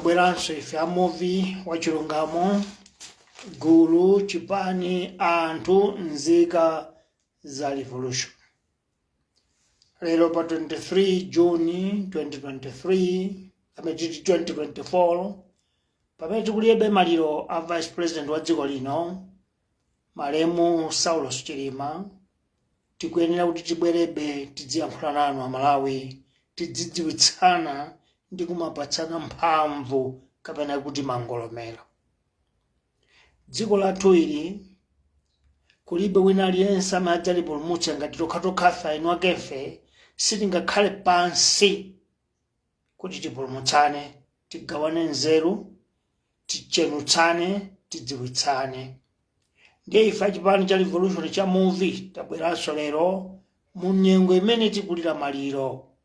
tabweranso ife a Muvi Wachilungamo, gulu, chipani, anthu, nzika za revolution. Lero pa 23 Juni 2023, amechiti 2024, pamene tikuliebe maliro a Vice President wa dziko lino, Malemu Saulos Chilima, tikuyenera kuti tibwerebe tidziyankhula nanu a Malawi, tidzidziwitsana ndi kumapatsana mphamvu kapena kuti mangolomero. Dziko lathu ili kulibe wina aliyense amene adzalipulumutsa ngati tokha inu akefe sitingakhale pansi kuti tipulumutsane, tigawane nzeru, tichenutsane, tidziwitsane. Ndiye ife chipani cha revolution cha Muvi tabweranso lero mu nyengo imene tikulira maliro.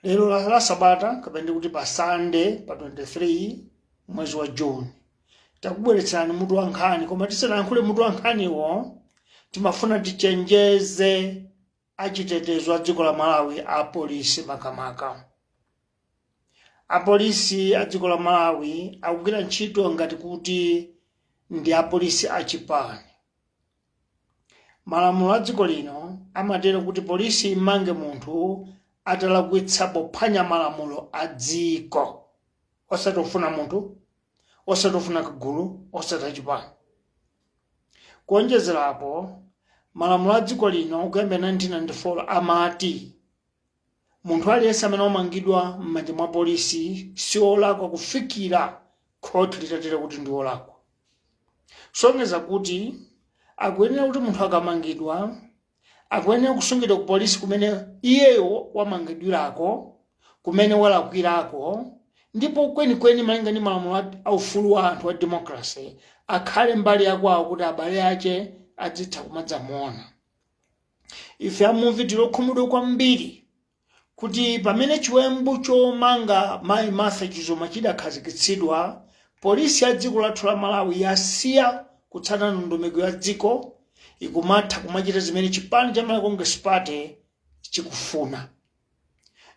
Lero la Sabata kapena kuti pa Sunday pa 23 mwezi wa June takubweretsani mutu wa nkhani, koma tisanayankhule mutu wa nkhaniwo timafuna tichenjeze achitetezo a dziko la Malawi a polisi makamaka. Apolisi a dziko la Malawi akugwira ntchito ngati kuti ndi apolisi achipani. Malamulo a dziko lino amatero kuti polisi imange munthu atalakwitsa pophwanya malamulo a dziko, osatofuna munthu, osatofuna kagulu, osati chipani. Kuonjezerapo, malamulo a dziko lino kuyambira 1994 amati munthu aliyense amene amangidwa m'manja mwa polisi si olakwa kufikira khoti litatere kuti ndi olakwa. Songeza kuti akuyenera kuti munthu akamangidwa akuyenera kusungidwa ku polisi kumene iyeyo wamangidwirako, kumene walakwirako, ndipo kwenikweni malinga ndi malamulo a ufulu wa anthu wa democracy akhale mbali yakwawo kuti abale ache adzitha kumadzamuona. Ife a Muvi tilokhumudwa kwambiri kuti pamene chiwembu chomanga Mayi Martha Chizuma chidakhazikitsidwa, polisi ya dziko lathu la Malawi yasiya kutsata ndondomeko ya dziko, ikumatha kumachita zimene chipani cha Malawi Congress Party chikufuna.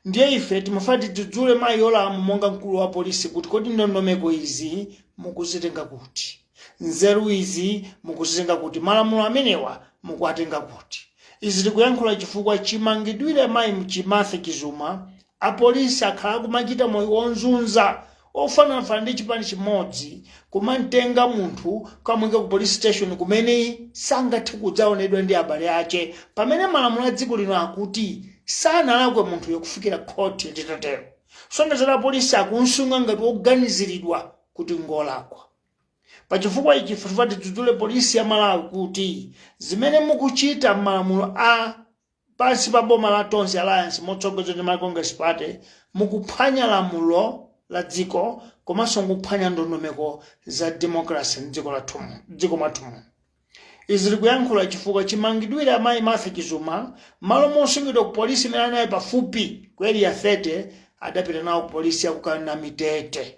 Ndiye ife timafuna tidzule mayi olamu monga mkulu wa polisi kuti kodi ndondomeko izi mukuzitenga kuti, nzeru izi mukuzitenga kuti, malamulo amenewa mukuatenga kuti. Izi tikuyankhula chifukwa chimangidwire Mayi Martha Chizuma apolisi akhala kumachita moyo wonzunza ofanafana ndi chipani chimodzi, kumantenga munthu kamwinga ku police station kumene sangathe kudzaonedwa ndi abale ache, pamene malamulo a dziko lino akuti sanalakwe munthu yokufikira khoti litatero. Songezera polisi akunsunga ngati oganiziridwa kuti ngolakwa. Pachifukwa ichi ife tidzudzule polisi ya Malawi kuti zimene mukuchita malamulo a pansi pa boma la Tonse Alliance motsogozedwa ndi Malawi Congress Party mukuphwanya lamulo la dziko komanso mukuphwanya ndondomeko za democracy m'dziko mwathu. Izi tikuyankhula chifukwa chimangidwire Mayi Martha Chizuma malo mosungidwa ku polisi imene anali pafupi ku area 30 adapita nawo ku polisi ya kukana Mitete.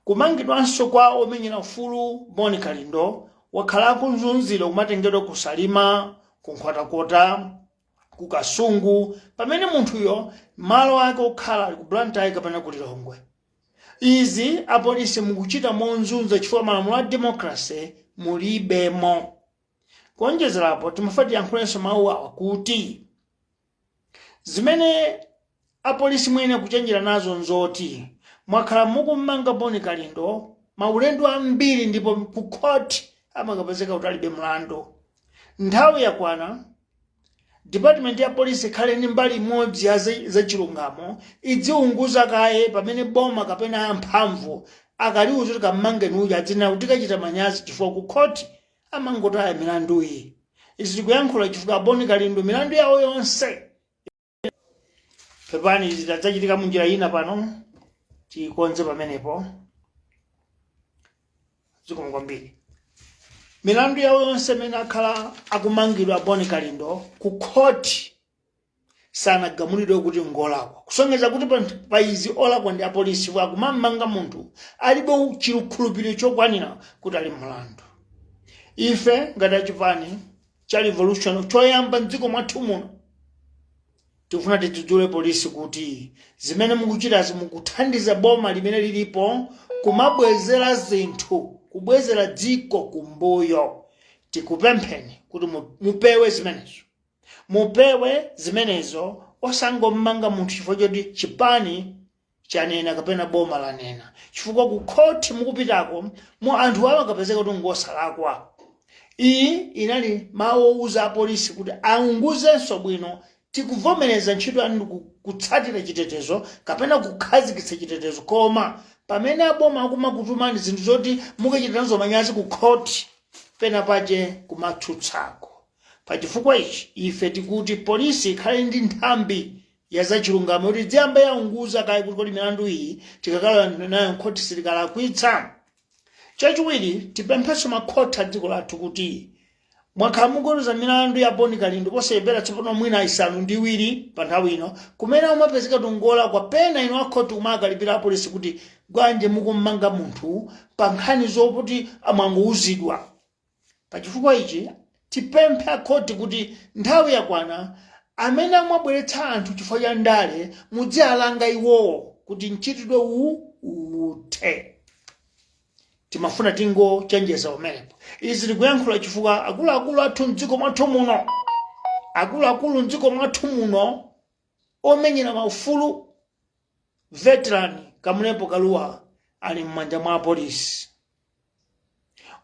Kumangidwanso kwa omenyera ufulu Boni Kalindo wakhala akunzunzira kumatengedwa ku Salima, ku Nkhotakota, ku Kasungu, pamene munthuyo malo ake okhala ali ku Blantyre kapena ku Lilongwe. Izi apolisi mukuchita monzunza chifukwa malamulo a democracy mulibemo. Kuonjezerapo timafuna tiyankhulenso mawu awa kuti zimene apolisi mwene kuchenjera nazo nzoti mwakhala mukumanga Boni Kalindo maulendo ambiri ndipo ku khoti amakapezeka kuti alibe mlandu. Nthawi yakwana Department ya polisi khale ndi mbali imodzi ya za chilungamo idziunguza kaye pamene boma kapena amphamvu akaliuza kuti kamangeni uja adzina kuti kachita manyazi chifukwa ku khoti amangotaya milandu iyi. Izi tikuyankhula chifukwa Boni Kalindo milandu yawo yonse pepani izi adzachitika munjira ina pano tikonze pamenepo zikomo kwambiri. Milandu yawo yonse imene akhala akumangidwa Boni Kalindo ku khoti sanagamulidwe kuti ngolakwa. Kusongeza kuti pa izi olakwa ndi apolisi akumamanga munthu alibe chikhulupiriro chokwanira kuti ali mlandu. Ife ngati chipani cha revolution choyamba m'dziko mwathu muno tikufuna tidzudzule polisi kuti zimene mukuchita mukuthandiza boma limene lilipo kumabwezera zinthu, kubwezera dziko kumbuyo. Tikupempheni kuti mupewe zimenezo. Mupewe zimenezo osangomanga munthu chifukwa choti chipani chanena kapena boma lanena. Chifukwa ku khoti mukupitako mu anthu awo akapezeka kuti ngosalakwa. Iyi inali mawu ouza polisi kuti aunguzenso bwino tikuvomereza ntchito yanu kutsatira chitetezo kapena kukhazikitsa chitetezo, koma pamene aboma akumakutumani zinthu zoti mukachitanazo manyazi ku khoti pena pache kumatsutsako. Pachifukwa ichi ife tikuti polisi ikhale ndi nthambi ya zachilungamo kuti dziyamba yaunguza kaya kuti kodi milandu iyi tikakhala nayo khoti silikalakwitsa. Chachiwiri tipempheso makhoti a dziko lathu kuti mwakhala mukuweruza milandu ya Boni Kalindo posayipera tsopano mwina isanu ndi iwiri pa nthawi ino, kumene umapezeka tungola kwa pena ino akhoti kumakalipira polisi kuti bwanje mukummanga munthu pa nkhani zokuti amwangouzidwa. Pachifukwa ichi tipemphe akhoti kuti nthawi yakwana amene amabweretsa anthu chifukwa cha ndale mudzialanga iwowo kuti mchitidwe uwu uthe. Timafuna tingo chenjeza umenepo. Izi tikuyankhula chifukwa akuluakulu athu mdziko mwathu muno, akuluakulu mdziko mwathu muno omenyera maufulu veteran Kamulepo Kaluwa ali m'manja mwa polisi.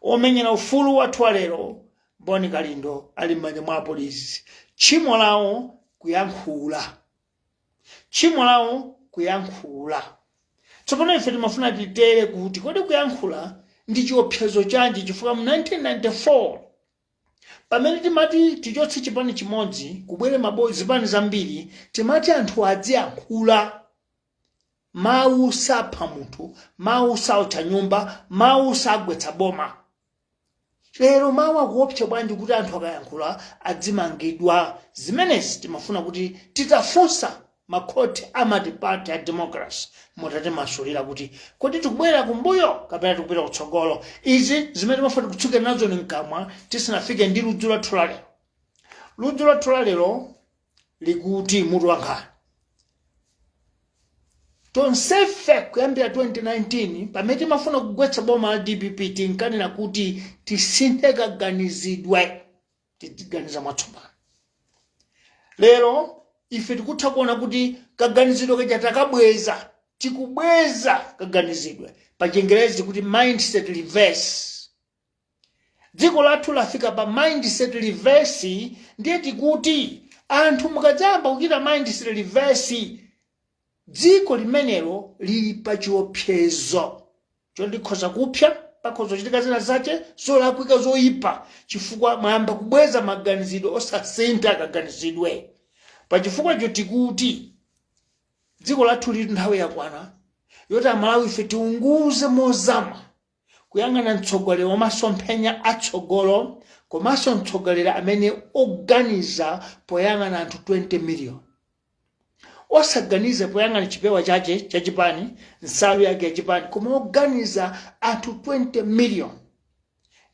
Omenyera ufulu wathu walero Boni Kalindo ali m'manja mwa polisi. Chimo lawo kuyankhula. Chimo lawo kuyankhula. Tsopano ife timafuna titere kuti kodi kuyankhula ndi chiopsezo chanji chifukwa mu 1994 pamene timati tichotse chipani chimodzi kubwere zipani zambiri timati anthu adziyankhula. Mawu sapha munthu, mawu sautha nyumba, mawu sagwetsa boma. Lero mawu akuopsa bwanji kuti anthu akayankhula adzimangidwa. Zimenezi timafuna kuti titafunsa makhoti amadipati ya democracy mutati masulira kuti kodi tikubwera kumbuyo kapena tikupita kutsogolo. Izi zimene timafuna kutsuka nazo ni mkamwa tisanafike ndi ludzu lathu lalero. Ludzu lathu lalero likuti mutu wankhani. Tonsefe kuyambira 2019 pamene timafuna kugwetsa boma la DPP tinkanena kuti tisinthe kaganizidwe tiganiza mwatsopano. Lero ife tikutha kuona kuti kaganizidwe keja takabweza, tikubweza kaganizidwe. Pa Chingerezi kuti mindset reverse. Dziko lathu lafika pa mindset reverse, ndiye tikuti anthu mukadzamba kuchita mindset reverse dziko limenelo lili pa chiopsezo chondikhoza kupya, pakhoza kuchitika zina zache zolakwika zoyipa chifukwa mwayamba kubweza maganizidwe osasintha kaganizidwe. Pachifukwa icho tikuti dziko lathu lili nthawi yakwana yoti Amalawi ife tiunguze mozama kuyang'ana mtsogoleri wamasomphenya atsogolo komanso mtsogoleri amene oganiza poyang'ana anthu 20 million. Osaganize poyang'ana chipewa chache chachipani, nsalu yake yachipani, koma oganiza anthu 20 million.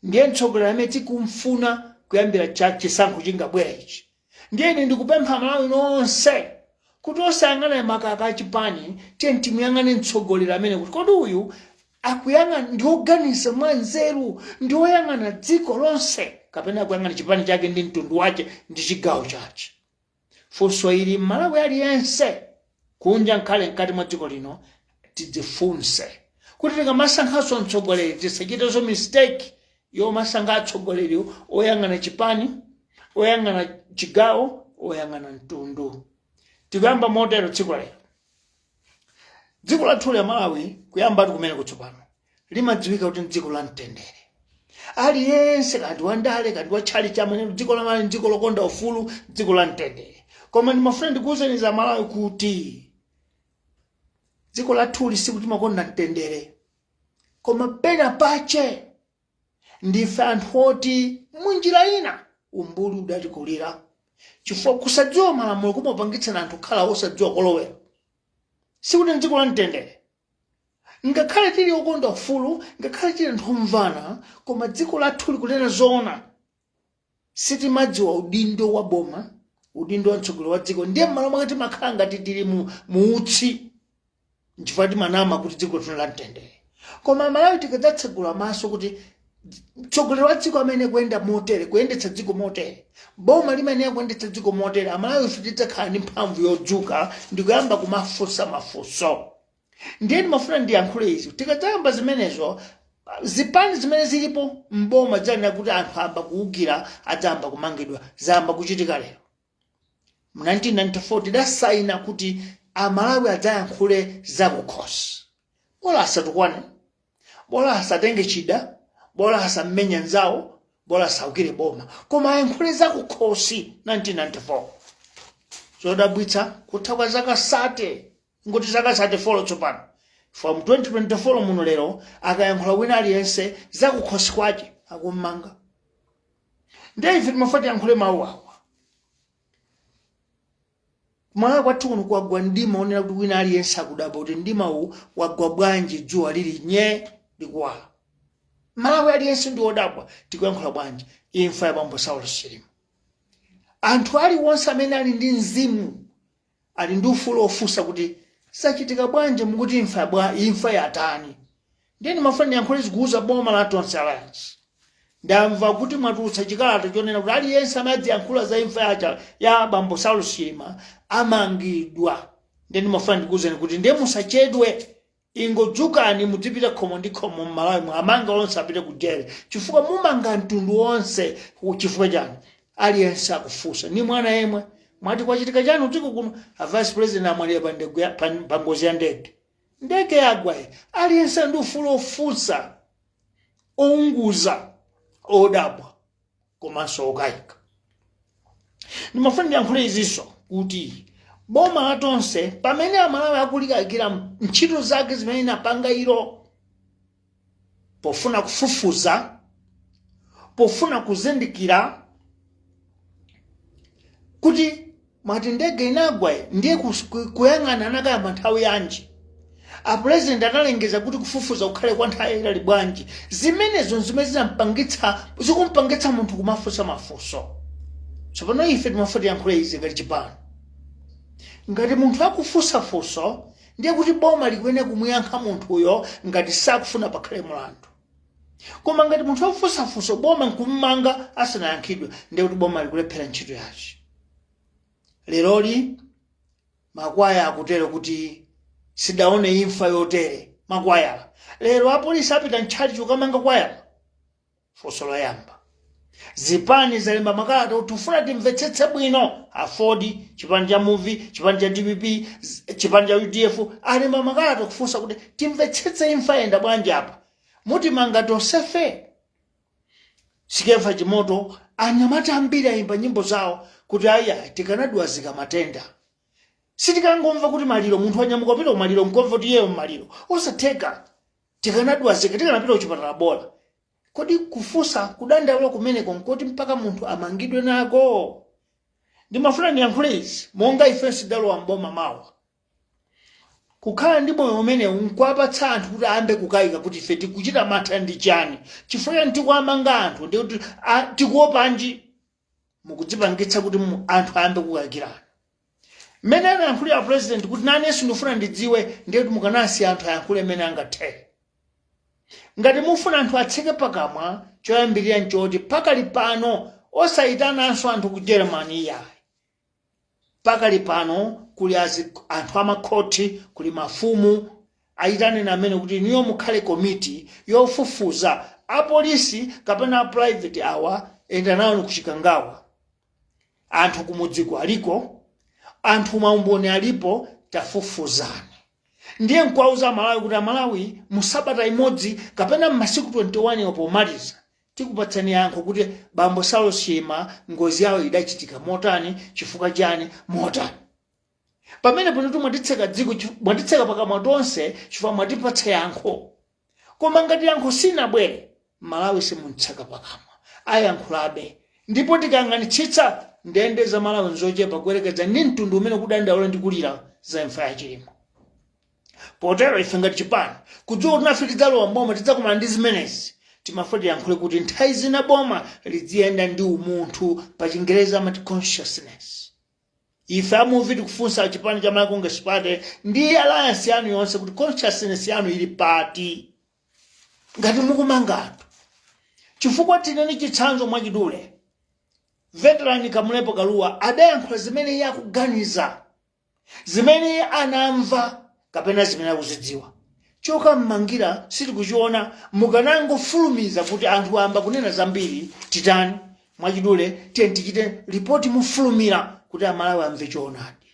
Ndiye mtsogoleri amene tikumfuna kuyambira chisankho chingabwera ichi. Ndiye ndikupempha Amalawi nonse kuti osayang'ana makaka achipani tiye timuyang'ane mtsogoleri amene kuti kodi uyu akuyang'ana ndi oganiza mwanzeru, ndi oyang'ana dziko lonse kapena akuyang'ana chipani chake ndi mtundu wache ndi chigawo chache. Funso ili Malawi aliyense kunja nkhale mkati mwa dziko lino tidzifunse kuti tikamasankhanso mtsogoleri tisachitezo mistake yomasankha atsogoleri oyang'ana chipani, oyang'ana chigawo, oyang'ana mtundu. Tikuyamba motero dziko lero. Dziko lathu la Malawi kuyamba kumene kutsopano limadziwika kuti dziko la mtendere. Aliyense kati wandale kati wachali chamene dziko la Malawi dziko lokonda ufulu, dziko la mtendere. Koma ndimafuna ndikuwuzeni za Malawi kuti dziko lathu lisikuti makonda mtendere, koma pena pache ndife anthu oti munjira ina umbuli udatikulira chifukwa kusadziwa malamulo kumapangitsa anthu kukhala osadziwa kolowera. Sikuti dziko la mtendere ngakhale tili okonda ufulu, ngakhale tili anthu omvana, koma dziko lathu likunena zoona sitimadziwa udindo wa boma, udindo wa mtsogoleri wa dziko ndiye malo mwakati makhala ngati tili muutsi nchifukwa timanama kuti dziko lino la mtendere. Koma Malawi tikadzatsegula maso kuti mtsogoleri wa dziko amene kuyenda motere kuyendetsa dziko motere, boma limene kuyendetsa dziko motere, Amalawi ife tidzakhala ndi mphamvu yodzuka ndikuyamba kumafunsa mafunso. Ndiye ndimafuna ndiyankhule izi tikadzayamba zimenezo zipani zimene zilipo mboma dzanena kuti anthu amba kuukira adzamba kumangidwa zamba kuchitika lero. Mu 1994 tidasaina kuti Amalawi adzayankhule zakukhosi. Bola asatukwane, bola asatenge chida, bola asamenya nzawo, bola asaukire boma, koma ayankhule zakukhosi 1994. Zodabwitsa kutha kwa zaka sate ngoti zaka sate folo tsopano. From 2024 muno lero akayankhula wina aliyense zakukhosi kwache akummanga. Ndiye ife timafati yankhule mawu awa. Mwana kwathu kuno kwagwa ndima onera kuti wina aliyense akudabwa kuti ndima uwu wagwa bwanji dzuwa lili nye likuwala. Malawi aliyense ndi odabwa tikuyankhula bwanji imfa ya bambo Saulo Chilima. Anthu aliwonse amene ali ndi mzimu ali ndi ufulu ofunsa kuti sachitika bwanji mukuti imfa yatani. Ndiye ndimafuna ndiyankhule zikuuza boma la Tonse Alliance. Ndamva kuti mwatulutsa chikalata chonena kuti aliyense amadziyankhula za imfa ya bambo Saulo Chilima amangidwa. Ndiye ndimafuna ndikuwuzeni kuti ndiye musachedwe, ingodzukani mutipita khomo ndi khomo m'Malawi amanga onse apite ku jele chifukwa mumanga mtundu wonse chifukwa chanu. Aliyense akufunsa ni mwana yemwe mwati kwachitika chanu usiku kuno a vice president amwalira pa ngozi ya ndege yagwa. Aliyense ndi ufulu ofunsa, ounguza, odabwa komanso okayika. Ndimafuna ndiyankhule izinso kuti boma la Tonse pamene Amalawi akulikakira ntchito zake zimene inapanga ilo pofuna kufufuza, pofuna kuzindikira kuti mwati ndege inagwa ndiye kuyang'ana anakayamba nthawi yanji. A president analengeza kuti kufufuza kukhale kwa nthawi ilali bwanji. Zimenezo zimene zikumpangitsa munthu kumafunsa mafunso. Tsopano ife timafuna tiyankhule izi ngati chipano. Ngati munthu akufunsa funso ndiye kuti boma likuyenera kumuyankha munthuyo ngati sakufuna pakhale mulandu. Koma ngati munthu akufunsa funso boma nkummanga asanayankhidwe ndiye kuti boma likulephera ntchito yace. Leroli makwaya akutero kuti sidaone imfa yotere makwaya. Lero apolisi apita ntchali chokamanga kwaya funso loyamba. Zipani zalemba makalata utufuna timvetsetse bwino afodi chipani cha Muvi, chipani cha DPP, chipani cha UDF alemba makalata kufunsa kuti timvetsetse imfa yenda bwanji apa. Muti manga tonsefe. Sikefa chimoto anyamata ambiri ayimba nyimbo zawo kuti aya tikanadwa zika matenda. Sitikangomva kuti maliro munthu wanyamuka pita maliro mkomva kuti yeye maliro. Osatheka tikanadwa zika tikanapita kuchipatala bola. Kodi kufunsa kudandaula kumeneko nkoti mpaka munthu amangidwe nako. Ndimafuna ndiyankhule izi monga ifensi dalowa mboma mawa. Kukhala ndi moyo umene unkwapatsa anthu kuti ayambe kukayika kuti ife tikuchita mantha ndi chani. Chifukwa ntikuamanga anthu ndi kuti tikuopanji mukudzipangitsa kuti anthu ayambe kukayikirana. Mmene anayankhulira president kuti nanenso ndifuna ndidziwe ndiye kuti mukanasi anthu ayankhule mmene angathere. Ngati mufuna anthu atseke pakamwa choyambirira nchoti pakali pano osayitananso anthu ku Germany yayi. Pakali pano kuli anthu amakhoti, kuli mafumu ayitane namene kuti niyo mukhale komiti yofufuza apolisi kapena private awa enda nawo kuchikangawa. Anthu kumudziko aliko, anthu maumboni alipo, tafufuzani. Ndiye nkwauza Malawi kuti Malawi musabata imodzi kapena masiku 21 opomaliza tikupatsani yankho kuti bambo Saulo Chilima ngozi yawo idachitika motani, chifukwa chani, motani. Pamene pano mwatitseka dziko, mwatitseka pakamwa tonse chifukwa mwatipatsa yankho. Koma ngati yankho sinabwere Malawi simuntseka pakamwa ayankhulabe. Ndipo tikang'anitsitsa ndende za Malawi nzochepa kuyerekeza ndi mtundu umene kudandaula ndi kulira za imfa ya Chilima. Potero ife ngati chipano kudziwa kuti nafikizalowa mboma tidzakumana ndi zimenezi timafuna tiyankhule kuti nthawi zina boma lidziyenda ndi umunthu pa Chingereza amati consciousness. ife amuvi tikufunsa chipani cha malawi congress party ndi alliance yanu yonse kuti consciousness yanu ili pati ngati mukumangatu chifukwa tineni chitsanzo mwachidule veteran Kamulepo Kaluwa adayankhula zimene yakuganiza zimene anamva kapena zimene akuzidziwa choka mmangira sitikuchiona mukanangofulumiza kuti anthu amba kunena zambiri titani mwachidule tichite ripoti mufulumira kuti amalawi amve choonadi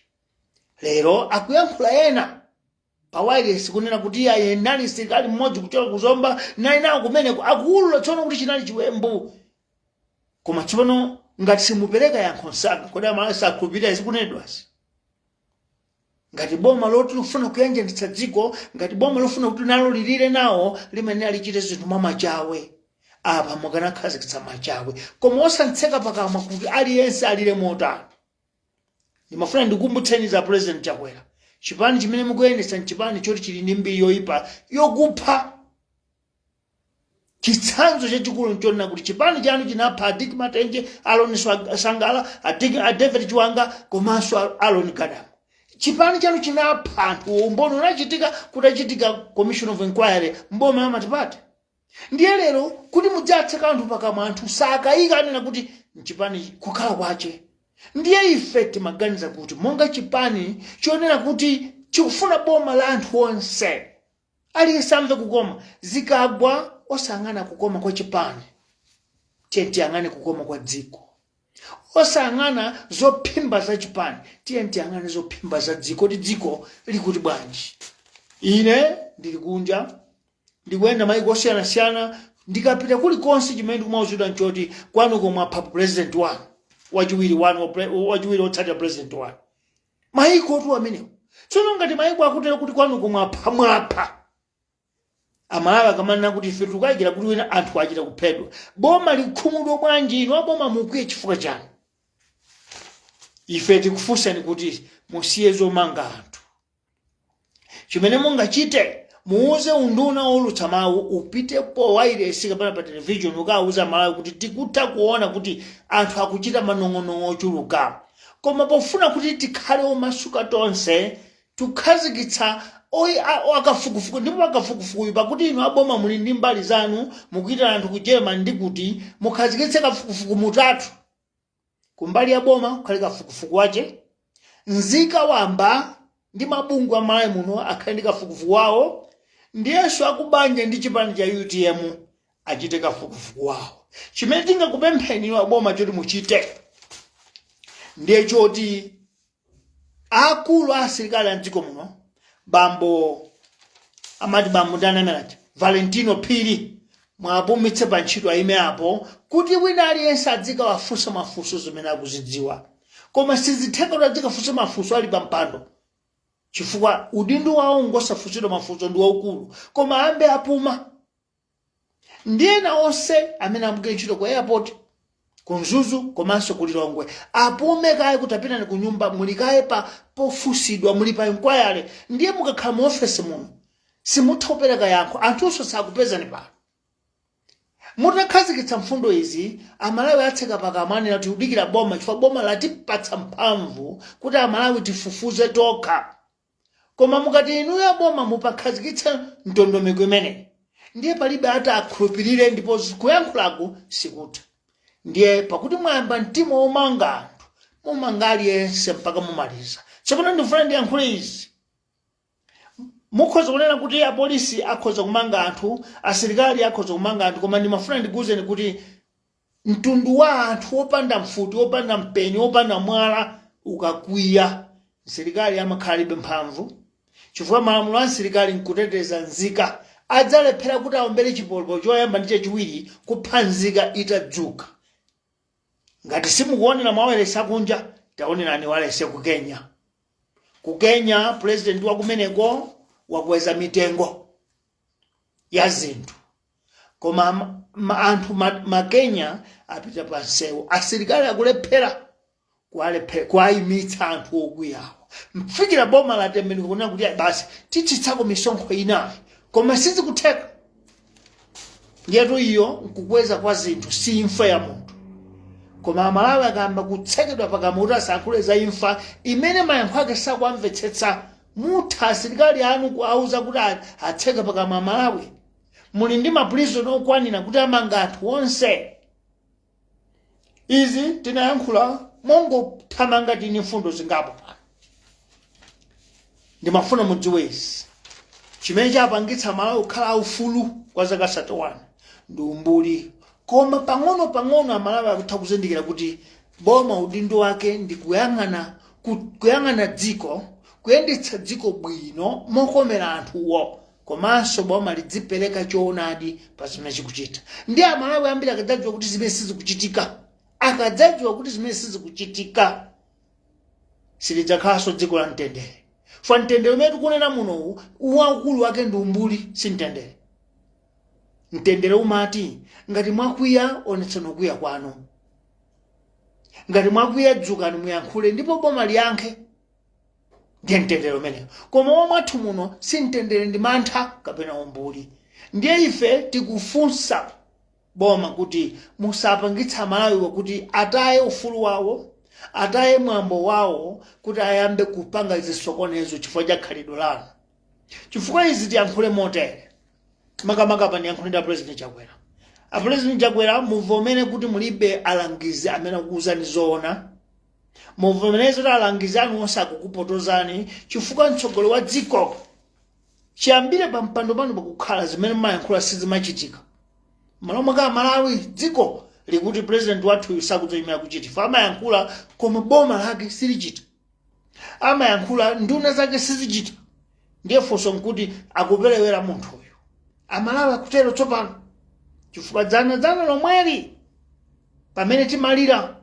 lero akuyankhula ena pa wireless kunena kuti iye nali sirikali mmodzi kuchoka kuzomba nawo kumeneko akuulula tsono kuti chinali chiwembu koma tsono ngati simupereka yankho nsaka kodi amalawi sakhulupirira izikunenedwasi ngati boma loti lufuna kuyanjanitsa dziko ngati boma lufuna kuti nalo lilire nawo limene alichite zinthu mwa machawe apa mukanakhazikitsa machawe koma osantseka pakamwa kuti aliyense alire motani ndimafuna ndikumbutseni za president Chakwera chipani chimene mukuyendetsa nchipani choti chili ndi mbiri yoyipa yokupha chitsanzo chachikulu nchonena kuti chipani chanu chinapha Adiki Matenje Aloni Sangala David Chiwanga komanso Aloni Kadamu chipani chanu chinapha anthu umboni unachitika kutachitika commission of inquiry mboma amatipati ndiye lero kuti mudzatseka anthu pakamwa anthu sakayika anena kuti nchipani kukhala kwache ndiye ife timaganiza kuti monga chipani chionera kuti chikufuna boma la anthu onse aliyense amve kukoma zikagwa osangana kukoma kwa chipani tiyang'ane kukoma kwa dziko osangana zophimba za chipani tiyang'ane zophimba za dziko kuti dziko likuti bwanji ine ndili kunja ndikuyenda mayiko osiyanasiyana ndikapita kulikonse chimene ndikumauzidwa nchoti kwanu komwe apha president wanu wachiwiri otsatira president wanu mayiko otu amenewo tsono ngati mayiko akutera kuti kwanu komwe apha mwapha amalawi akamanena kuti ife tikukayikira kuti wina anthu achita kuphedwa boma likhumudwa bwanji ino aboma mukwiye chifukwa chanu ife tikufunsani kuti musiye zomanga anthu chimene mungachite muuze unduna olutsa mawu upite po wireless kapena pa television ukauza malawi kuti tikutha kuona kuti anthu akuchita manong'ono ochuluka koma pofuna kuti tikhale omasuka tonse tukhazikitsa akafukufuku ndipo akafukufuku pakuti ino aboma muli ndi mbali zanu mukuita anthu kujema ndi kuti mukhazikitse kafukufuku mutatu kumbali ya boma kukhale kafukufuku wache nzika wamba ndi mabungwe amalawi muno akhale ndi kafukufuku wawo ndiyeso akubanja ndi chipani cha UTM achite kafukufuku wawo chimene tingakupempheni ino aboma choti muchite ndiye choti akulu asilikali a mdziko muno bambo ndanamelati Valentino Phiri mwapumitse pa ntchito ayime apo kuti wina aliyense adzika wafunsa mafunso zimene akuzidziwa koma sizitheka kuti adzikafunsa mafunso ali pampando chifukwa udindo wawo ngosafunsidwa mafunso ndi waukulu koma ambe apuma ndiye na onse amene amugwira ntchito ku airport kunzuzu komanso kulilongwe apume kaye kutapita ni kunyumba mulikaye pofusidwa muli pa inquiry ndiye mukakhala mu office muno simuthopereka yankho anthuso sakupezani pano mutakhazikitsa mfundo izi amalawi atseka pakamwanira kuti udikira boma chifukwa boma latipatsa mphamvu kuti amalawi tifufuze tokha koma mukati inuyo boma mupakhazikitsa ndondomeko imene ndiye palibe ata akhulupirire ndipo kuyankhulaku sikutha ndiye pakuti mwayamba mtima omanga anthu mumanga aliyense mpaka mumaliza tsopano ndifuna ndiyankhule izi mukhoza kunena kuti apolisi akhoza kumanga anthu asilikali akhoza kumanga anthu koma ndimafuna ndikuwuzeni kuti mtundu wa anthu opanda mfuti opanda mpeni opanda mwala ukakwiya asilikali amakhalibe mphamvu chifukwa malamulo a asilikali nkuteteza nzika adzalephera kuti aombere chipolopolo choyamba ndi chachiwiri kupha nzika itadzuka ngati simukuonera mawayilesi akunja taonerani walese ku Kenya president wa kumeneko wakweza mitengo ya zinthu koma anthu makenya apita pansewu asilikali akulephera kuayimitsa anthu okwiyawo mfikira boma latembenuka kunena kuti basi titsitsako misonkho inayi koma sizikutheka ndiyetu iyo nkukweza kwa zinthu si imfa ya munthu koma amalawi akamba kutsekedwa pakamoti asayankhule za imfa imene mayankho ake sakuamvetsetsa, mutha asilikali anu kuauza kuti atseke pakamwa amalawi. Muli ndi mapulizoni okwanira kuti amanga anthu onse. Izi tinayankhula mongothamanga tini mfundo zingapo. Ndimafuna mudziwe izi. Chimene chapangitsa Malawi kukhala aufulu kwa zaka 31 ndi umbuli. Koma pang'ono amalawi akutha kuzindikira kuti boma udindo wake ndi kuyang'ana dziko, kuyendetsa dziko bwino mokomera anthuwo, komanso boma lidzipereka choonadi pa zimene chikuchita. Ndi amalawi ambiri akadzadziwa kuti zimene sizikuchitika, silidzakhalanso dziko la mtendere. Fa mtendere umene tikunena munowu waukulu wake ndi umbuli, si mtendere. Mtendere umati ngati mwakwiya onetsani kwiya kwanu, ngati mwakwiya dzukani muyankhule ndipo boma liyankhe, ndiye mtendere umenewo. Koma wamwathu muno si mtendere, ndi mantha kapena umbuli. Ndiye ife tikufunsa boma kuti musapangitsa Malawi kuti ataye ufulu wawo, ataye mwambo wawo, kuti ayambe kupanga zisokonezo chifukwa cha khalidwe lanu. Chifukwa izi tiyankhule motere. Makamaka pa ndiyankhulira President Chakwera. President Chakwera muvomene kuti mulibe alangizi amene akuwuzani zoona. Muvomereze kuti alangizi anu onse akukupotozani chifukwa mtsogolo wa dziko chiyambire pa mpando pano pakukhala zimene mayankhula sizimachitika. Malo mwaka Malawi dziko likuti president wathu sakudzayimira kuchita. Amayankhula koma boma lake silichita. Amayankhula nduna zake sizichita. Ndiye funso nkuti akuperewera munthu uyu. Amalawi akutero tsopano chifukwa dzana lomweli pamene timalira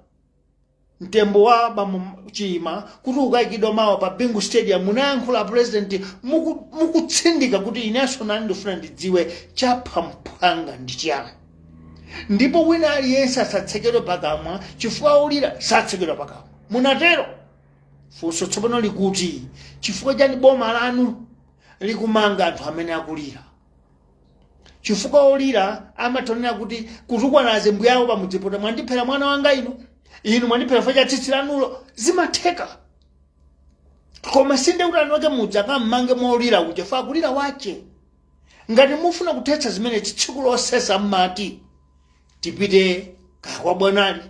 mtembo wa Chima kuti ukayikidwa mawa pa Bingu Stadium, munayankhula president mukutsindika kuti inenso nani ndifuna ndidziwe chapamphanga ndi chiyani. Ndipo wina aliyense asatsekedwe pakamwa chifukwa ulira satsekedwa pakamwa. Munatero funso tsopano likuti chifukwa chani boma lanu likumanga anthu amene akulira. Chifukwa olira amatonera kuti kutukwana azembuya awo pamudzipota, mwandiphera mwana wanga inu mwandiphera fa tsitsi lanulo, zimatheka. Koma sinde kuti anu wake mudza kammange molira uja fa kulira wache. Ngati mufuna kuthetsa zimene tsiku losesa mmati tipite kaya kwa Bwanali,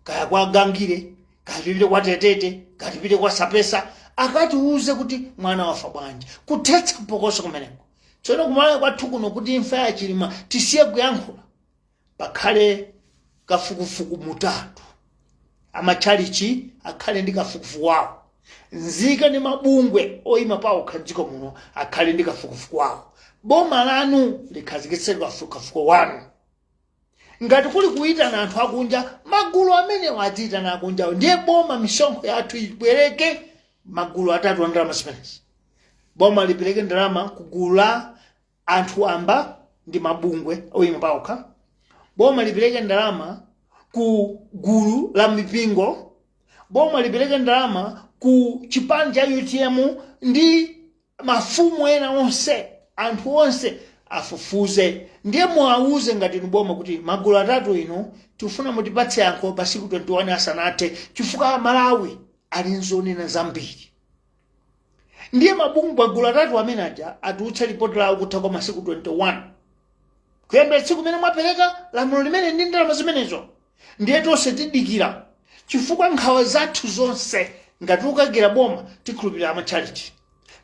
kaya kwa Gangire, kaya tipite kwa Tetete, kaya tipite kwa Sapesa, akatiuze kuti mwana wafa bwanji, kuthetsa mpokoso kumeneko. Tsono kumalawi kwathu kuno kuti imfa ya Chilima tisiye kuyankhula, pakhale kafukufuku mutatu. Amachalichi akhale ndi kafukufuku wawo, nzika ndi mabungwe oyima pawo khadziko muno akhale ndi kafukufuku wawo. Boma lanu likhazikitse kafukufuku wanu. Ngati kuli kuitana anthu akunja, magulu amene wadzitana akunja ndiye boma misonkho yathu ibwereke magulu atatu a ndalama zimenezi. Boma lipereke ndalama kugula anthu amba ndi mabungwe oyima pawokha. Boma lipereke ndalama ku gulu la mipingo. Boma lipereke ndalama ku chipani cha UTM ndi mafumu ena onse, anthu onse afufuze. Ndiye muawuze ngati boma kuti magulu atatu inu tifuna mutipatse yankho pa siku 21 asanathe chifukwa Malawi ali nzonena zambiri. Ndiye mabungwe magulu atatu amene aja atiutsa ripoti lawo kutha kwa masiku 21. Kuyambira tsiku limene mwapereka lamulo limene ndi ndalama zimenezo. Ndiye tonse tidikira chifukwa nkhawa zathu zonse ngati ukayikira boma tikhulupirira amacharity.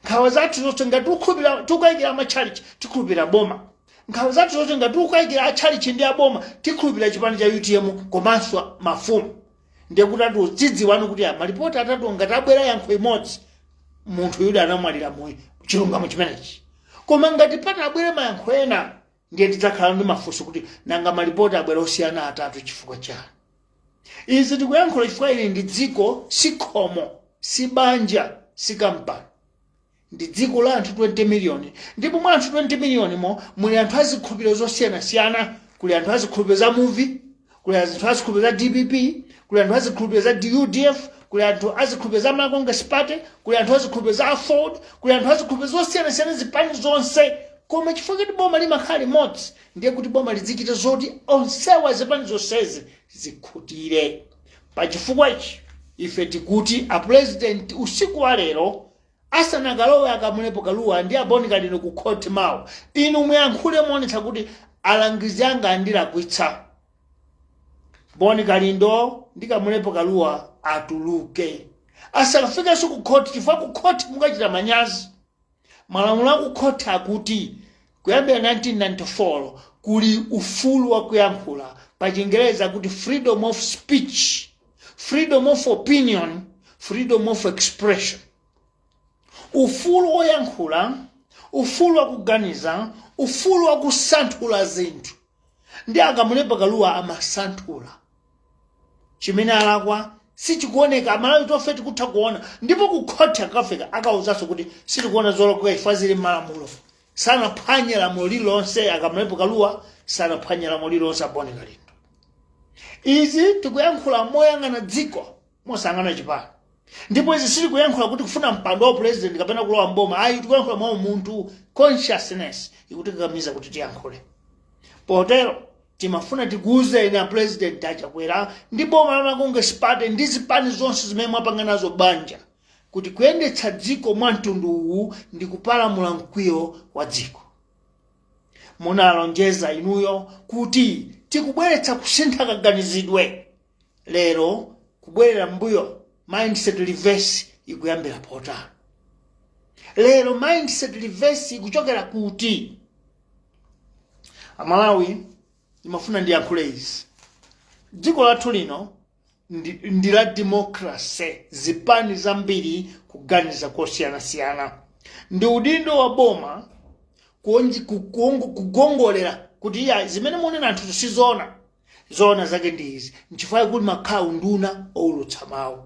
Nkhawa zathu zonse ngati ukayikira amacharity tikhulupirira boma. Nkhawa zathu zonse ngati ukayikira acharity ndi aboma tikhulupirira chipani cha UTM komanso mafumu. Ndiye kuti atidzidziwani kuti malipoti atatu ngati abwera yankho imodzi, munthu yuda anamwalira mu chilungamo chimenechi. Koma ngati pata abwere mayankho ena, ndiye tidzakhala ndi mafunso kuti nanga malipoti abwera osiyana atatu chifukwa chani. Izi tikuyankhula chifukwa ili ndi dziko, si khomo, si banja, si kampani. Ndi dziko la anthu 20 miliyoni. Ndipo mwa anthu 20 miliyoni muli anthu azikhulupiriro zosiyana-siyana. Kuli anthu azikhulupiriro za Muvi, kuli anthu azikhulupiriro za DPP, kuli anthu azikhulupiriro za UDF, kuli anthu azikhulupiriro za Congress Party, kuli anthu azikhulupiriro za Ford, kuli anthu azikhulupiriro zosiyana-siyana zipani zonse. Koma chifukwa kuti boma limakhala limodzi, ndiye kuti boma lidzichita zoti onsewa zipani zonsezi zikhutire. pachifukwa ichi ife tikuti a president usiku wa lero asanakalowe akamulepo Kaluwa ndi Boni Kalendo ku court mawu inu muyankhule muonetsa kuti alangizi anga andilakwitsa. Boni Kalendo ndi kamulepo Kaluwa atuluke asakafika su ku court chifukwa ku court mukachita manyazi. Malamulo aku court akuti kuyambira 1994 kuli ufulu wa kuyankhula pa Chingereza kuti freedom of speech, freedom of opinion, freedom of expression. Ufulu woyankhula, ufulu wa kuganiza, ufulu wa kusanthula zinthu. Ndi akamulepo Kaluwa amasanthula chimene alakwa sichikuoneka Malawi tofe tikutha kuona ndipo ku court akafika akauzaso kuti sitikuona zolokwa ifazile malamulo. Sanaphwanye lamulo lilonse akamulepo Kaluwa, sanaphwanye lamulo lilonse Boni Kalendo. Izi tikuyankhula moyang'ana dziko mosangana chipani. Ndipo izi sili kuyankhula kuti kufuna mpando wa president kapena kulowa mboma. Ayi tikuyankhula mwa munthu consciousness ikutikakamiza kuti tiyankhule. Potero timafuna tikuuze ina president achakwera ndi boma la Makonge sipate ndi zipani zonse zimene mwapanga nazo banja kuti kuyendetsa dziko mwa mtundu uwu ndi kupalamula mkwiyo wa dziko. Munalonjeza inuyo kuti tikubweretsa kusintha kaganizidwe. Lero kubwerera mbuyo mindset reverse ikuyambira potani. Lero mindset reverse ikuchokera kuti Amalawi imafuna ndiyankhule izi. Dziko lathu lino ndi la democracy, zipani zambiri kuganiza kosiyana-siyana. Ndi udindo wa boma kugongolera kuti ya zimene muonena anthu sizona. Zona zake ndi izi. Nchifukwa kuti makhala unduna owulutsa mawu.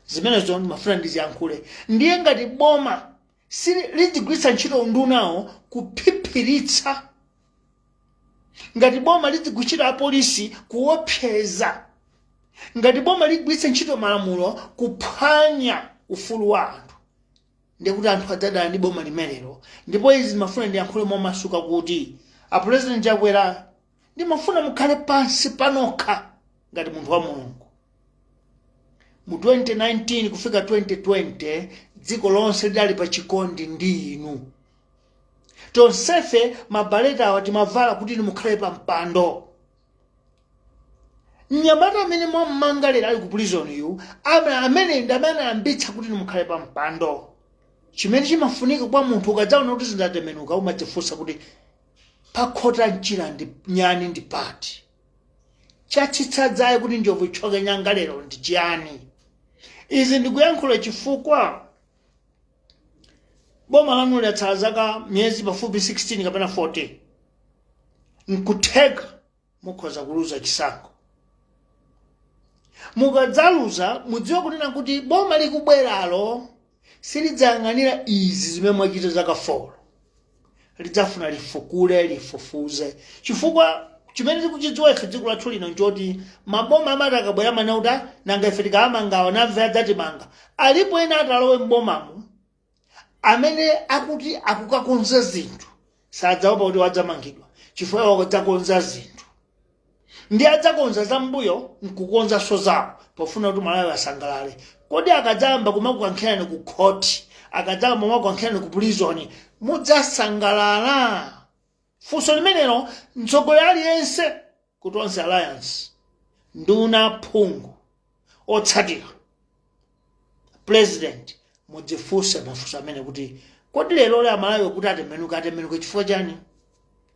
Zimene zoni mafuna ndiziyankhule. Ndiye ngati boma lidzigwiritsa ntchito undunawo kuphiphiritsa. Ngati boma lidzigwiritsa apolisi kuopseza. Ngati boma ligwiritsa ntchito malamulo kuphwanya ufulu wa anthu. Ndiye kuti anthu adzadana ndi boma limenelo. Ndipo izi mafuna ndiyankhule momasuka kuti a president Chakwera ndimafuna mukhale pansi panokha ngati munthu wa Mulungu. Mu 2019 kufika 2020 dziko lonse lidali pa chikondi ndi inu. Tonsefe mabaleta awa timavala kuti mukhale pa mpando. Mnyamata amene mwamanga lero ali ku prison yu amene ndamene ambitsa kuti mukhale pa mpando. Chimene chimafunika kwa munthu ukadzaona kuti zindatemenuka umadzifunsa kuti pakhota njira ndi nyani ndi pati. Chatsitsadzaye kuti njovu ichoke nyanga lero ndi chiyani. Izi ndikuyankhula chifukwa boma lanu latsala zaka myezi pafupi 16 kapena 14. Nkutheka mukhoza kuluza chisankho. Mukadzaluza mudziwe kunena kuti boma likubweralo silidzayang'anira izi zimene mwachita zaka 4. Lidzafuna lifukule lifufuze. Chifukwa chimene tikuchidziwa ife dziko lathu lino nchoti maboma amati akabwera manauta nanga ife tikawamangawa namve adzatimanga. Alipo ena atalowe m'bomamu amene akuti akukakonza zinthu sadzaopa kuti wadzamangidwa chifukwa wadzakonza zinthu. Ndi adzakonza zambuyo nkukonza zawo pofuna kuti Malawi asangalale. Kodi akadzamba kumakukankhirani ku court, akadzamba kumakukankhirani ku prison, mudzasangalala? Funso limenelo mtsogoleri aliyense kuti onse alliance nduna phungu otsatira president mudzifunse mafunso amene kuti kodi lero la Malawi kuti atembenuka chifukwa chani?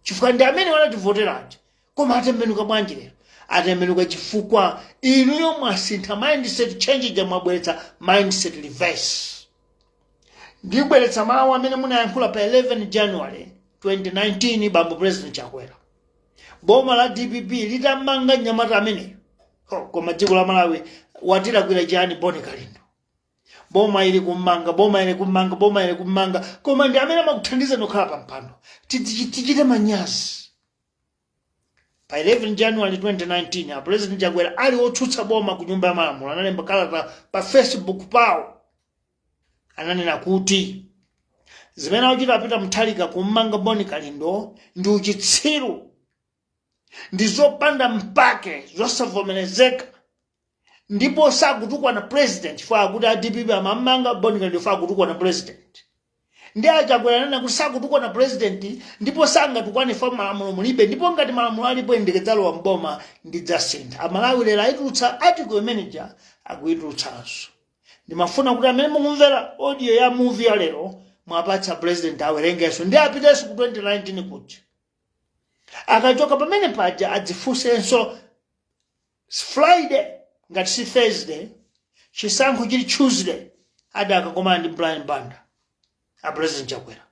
Chifukwa ndi amene wanativoteraje koma atembenuka bwanji lero? Atembenuka chifukwa inuyo mwasintha mindset change jamabweretsa mindset reverse. Ndibweretsa mawu amene munayankhula pa 11 January 2019 bambo president Chakwera. Boma la DPP litamanga nyamata amene koma dziko la Malawi watilakwira chani Boni Kalendo. Boma ili kumanga koma ndi amene amakuthandiza nokhala pa mpando. Tichite manyazi. Pa 11 January 2019 a president Chakwera ali otsutsa boma ku nyumba ya malamulo analemba kalata pa Facebook pawo. Ananena kuti zimene akuchita apita mthalika kumanga Boni Kalendo ndi uchitsiru, ndi zopanda mpake, zosavomerezeka, ndipo sakutukwa na president fa kuti adipibe amamanga bonika ndi fa kutukwa na president ndi achakwera kuti sakutukwa na president ndipo sangatukwane fa malamulo mulibe ndipo ngati malamulo alipo endekedzalo mboma ndi dzasintha amalawi lero aitulutsa article manager akuitulutsanso ndimafuna kuti amene mukumvera audio ya movie ya lero mwapatsa president awerengeso ndi apitenso ku 2019 kuti akachoka pamene paja adzifunsenso Friday ngati si Thursday chisankho chili Tuesday adakakomana ndi Brian Banda a president chakwera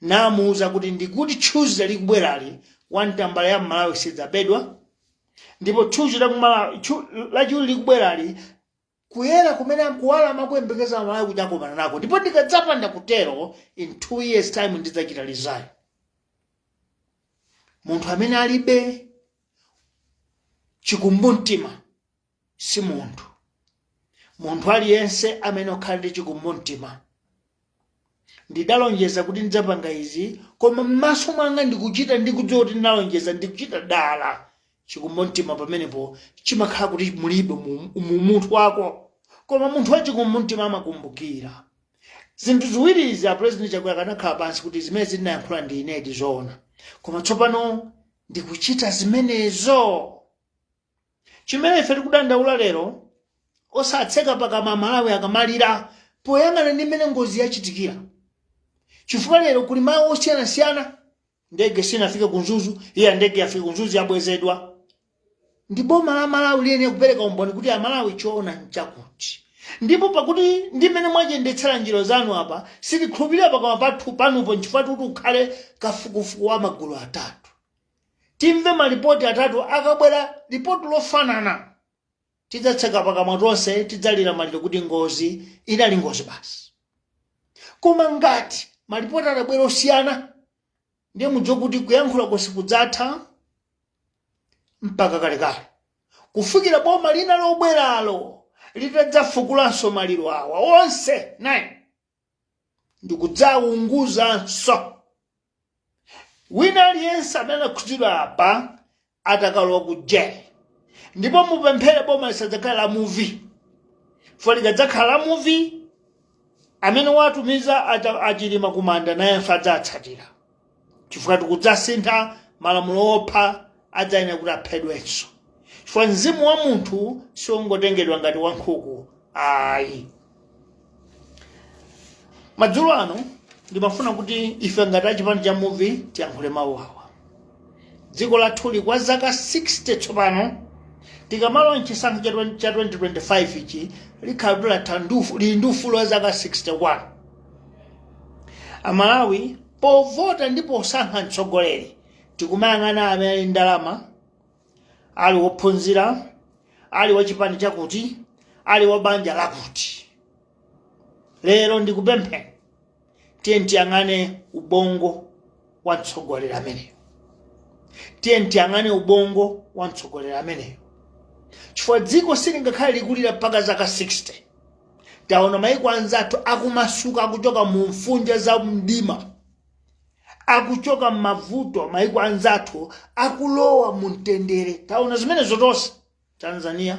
namuuza kuti ndikuti Tuesday likubwerali wantambala ya Malawi sidzabedwa ndipo Tuesday lachiwiri likubwerali kuyera kumene kuwala makuyembekeza Malawi kuti akomana nako ndipo ndikadzapanda kutero in 2 years time ndidzachita resign. Munthu amene alibe chikumbumtima si munthu. Munthu aliyense amene okhala ndi chikumbumtima ndidalonjeza kuti ndidzapanga izi koma m'maso mwanga ndikuchita ndikudziwa kuti ndalonjeza ndikuchita dala chikumbumtima pamenepo chimakhala kuti mulibe mu munthu wako koma munthu wachikumbumtima amakumbukira. Zinthu ziwiri izi a president chakwera kanakhala pansi kuti zimene zinayankhula ndi inedi zoona koma tsopano ndikuchita zimenezo. Chimene ife tikudandaula lero osatseka pakama Malawi akamalira poyang'ana ndi mmene ngozi yachitikira. Chifukwa lero kuli mawu osiyanasiyana ndege sinafike kunzuzu iya ndege yafika kunzuzu yabwezedwa ndi boma la Malawi liyenera kupereka umboni kuti Malawi choona nchakuti ndipo pakuti ndi mmene mwachendetsera njiro zanu apa sitikhulupirira pakama pathu panupo nchifukwa kuti ukhale kafukufuku wa magulu atatu. Timve malipoti atatu akabwera ripoti lofanana tidzatseka pakamwa tonse tidzalira maliro kuti ngozi inali ngozi basi. Koma ngati malipoti atabwera osiyana ndiye mudziwe kuti kuyankhula konse kudzatha mpaka kalekale kufikira boma lina lobweralo litadzafukulanso maliro awa onse 9 ndikudzawunguzanso. Wina aliyense amene akhudzidwa apa atakalowa ku jail ndipo mupemphere boma lisadzakhala la movie fo likadzakhala la movie amene watumiza achilima kumanda naye sadzatsatira chifukwa tikudzasintha malamulo opha adzayenera kuti aphedwenso chifukwa mzimu wa munthu siwongotengedwa ngati wa nkhuku ayi. Madzulo ano ndimafuna kuti ife ngati achipani cha movie tiyankhule mawu awa. Dziko lathu kwa zaka 60 tsopano tikamalowa mchisankho cha 2025 ichi likhala tandufu li ndufu wa zaka 61. Amalawi povota ndipo osankha mtsogoleri tikumayang'ana amene ndalama ali wophunzira ali wachipani chakuti ali wa banja lakuti. Lero ndikupemphera tiye tiyang'ane ubongo wa mtsogoleri ameneyo. Tiye tiyang'ane ubongo wa mtsogoleri ameneyo chifukwa dziko silingakhale likulira mpaka zaka 60. Taona maiko anzathu akumasuka akuchoka mu mfunja za mdima akuchoka m'mavuto maiko anzathu akulowa mu mtendere. Taona zimene zotonse Tanzania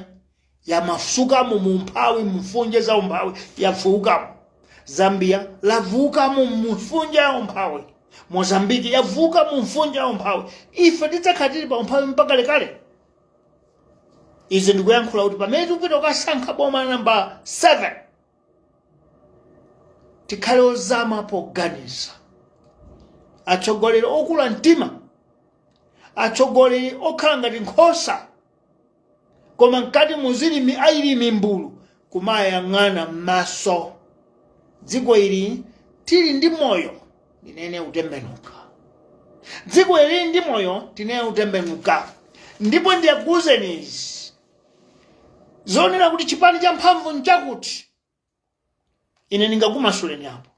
yamasuka mu mphawi mfunja za umphawi yavuka. Zambia lavuka mu mfunja ya umphawi. Mozambiki yavuka mu mfunja ya umphawi. Ife tidzakhatiri pa umphawi mpaka lekale. Izi ndikuyankhula kuti pamene tikupita kusankha boma namba 7 tikhale ozama poganiza. Atsogoleri okula mtima, atsogoleri okhala ngati nkhosa koma mkati muzilimi ayilimi mbulu kumayang'ana m'maso. Dziko ili tili ndi moyo tinene utembenuka. Dziko ili ndi moyo tinene utembenuka. Ndipo ndiyakuwuzeni izi zonera kuti chipani cha mphamvu nchakuti ine ndingakumasuleni apo.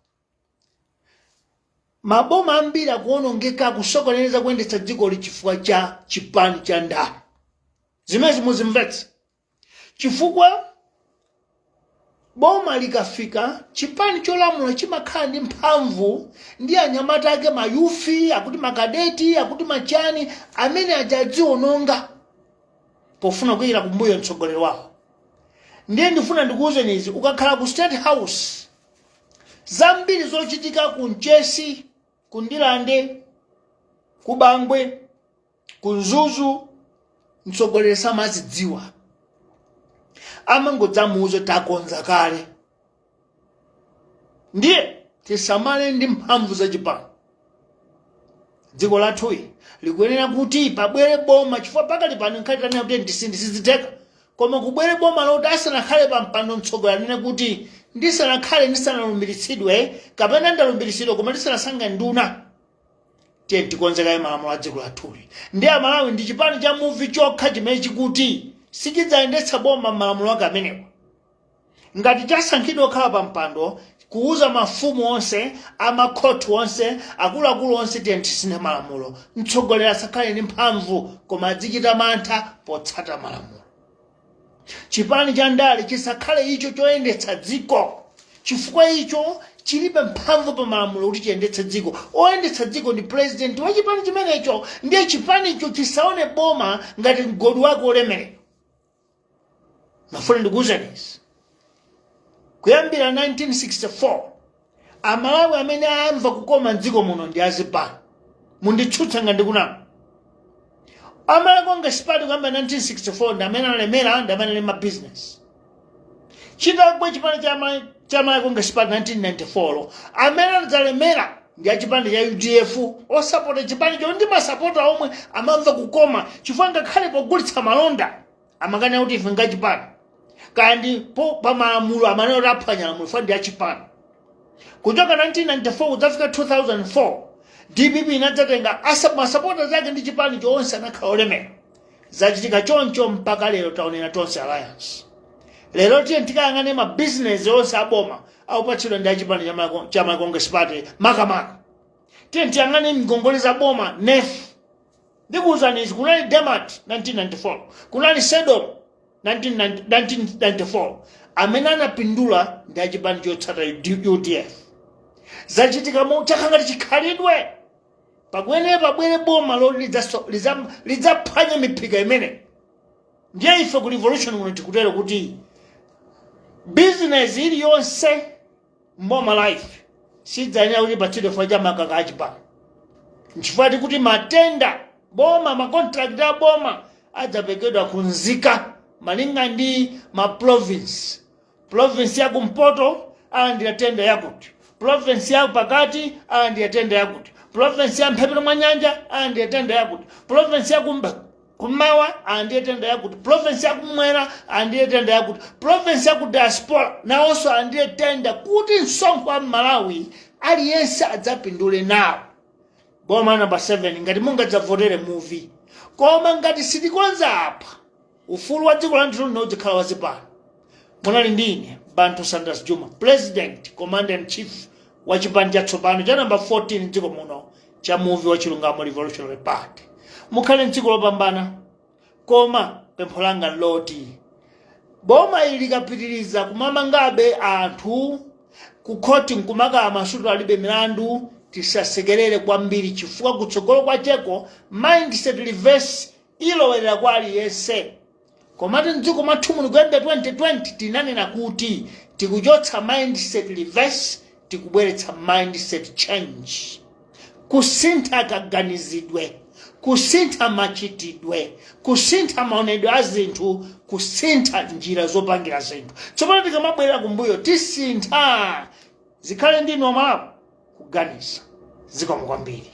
Maboma ambiri akuonongeka kusokoneza kuyendetsa dziko chifukwa cha chipani cha ndani. Zimezi muzimvetse chifukwa boma likafika chipani cholamula chimakhala ndi mphamvu ndi anyamata ake mayufi akuti makadeti akuti machani amene ajadziononga pofuna kuyira kumbuyo mtsogoleri wawo. ndiye ndifuna ndikuwuzeni izi, ukakhala ku State House zambiri zochitika ku Mchesi, ku Ndilande, ku Bangwe, ku Nzuzu, mtsogoleri samazidziwa, amangodzamuzo takonza kale. Ndiye tisamale ndi mphamvu za chipani. Dziko lathuyi likuyenera kuti pabwere boma, chifukwa pakali pano nkhalira kuti ndisiziteka, koma kubwere boma loti asanakhale pa mpando mtsogoleri anene kuti ndisanalumbiritsidwe kapena ndalumbiritsidwa koma ndisanasanga nduna. Tiye tikonzekaye malamulo a dziko lathuli. Ndi Amalawi ndi chipani cha Muvi chokha chimene chikuti sichidzayendetsa boma malamulo ake amenewa. Ngati chasankhidwa kukhala pa mpando, kuuza mafumu onse, amakhoti onse, akuluakulu onse tiye tisinthe malamulo. Mtsogoleri asakhale ndi mphamvu koma azichita mantha potsata malamulo. Chipani cha ndale chisakhale icho choyendetsa dziko, chifukwa icho chilibe mphamvu pa malamulo kuti chiyendetse dziko. Oyendetsa dziko ndi president wa chipani chimenecho. Ndiye chipani icho chisaone boma ngati mgodi wake olemerera. Mafuna ndikuwuzeni izi, kuyambira 1964 Amalawi amene ayamva kukoma mdziko muno ndi azipani. Munditsutsa ngati kunama. Amalawi Congress Party kuyambira 1964 ndi amene alemera, ndi amene alema business. Chitagwa chipani cha Amalawi Congress Party 1994 amene adzalemera ndi achipani cha UDF, osapota chipani cho ndi masapota omwe amamva kukoma, chifukwa ngakhale pogulitsa malonda amakana kuti ife ngachipani. Kandi pa malamulo amene raphwanya lamulo fa ndi achipani. Kuchoka 1994 kudzafika 2004 DPP inadzatenga masapota zake ndi chipani chonse anakhala olemera. Zachitika choncho mpaka lero taonera tonse alliance. Lero tiye tikayang'ane ma business onse aboma aupatsidwa ndi achipani cha Amalawi Congress Party makamaka. Tiye tiyang'ane mgongole za boma NEF. Ndikuwuzani izi, kunali Demat 1994, kunali Sedom 1994 amene anapindula ndi achipani chotsata UDF. Zachitika chakangati chikhalidwe pabwere boma loti lidzaphwanya miphika imene. Ndiye ife ku revolution kuno tikutero kuti business iliyonse mboma life sidzayenera kuti patsidwe fa cha makaka achipani. Nchifukwa kuti matenda boma, makontrakt a boma adzapekedwa kunzika malinga ndi ma province. Province ya kumpoto alandira tenda yakuti, province ya pakati alandira tenda yakuti, province ya mphepete mwa nyanja alandira tenda yakuti, province ya kumawa alandira tenda yakuti, province ya kumwera alandira tenda yakuti, province ya ku diaspora nawonso alandira tenda kuti msonkho wa Malawi aliyense adzapindule nawo. Boma number 7 ngati mungadzavotere Muvi, koma ngati sitikonza apa ufulu wa dziko lathu lino udzakhala wazipani. Munali ndine Bantu Sanders Juma, President Commander in Chief wa chipani chatsopano cha number 14 dziko muno cha Muvi Wachilungamo Revolutionary Party. Mukhale mdziko lopambana, koma pempho langa loti boma ili likapitiriza kumamangabe anthu kukhoti nkumaka masutu alibe milandu, tisasekerere kwambiri chifukwa kutsogolo kwacheko mindset reverse ilowera kwa aliyense. Komati mdziko mwathu muno kuyambira 2020 tinanena kuti tikuchotsa mindset reverse tikubweretsa mindset change. Kusintha kaganizidwe, kusintha machitidwe, kusintha maonedwe a zinthu, kusintha njira zopangira zinthu. Tsopano tikamabwera kumbuyo tisintha, zikhale ndinu Amalawi kuganiza. Zikomo kwambiri.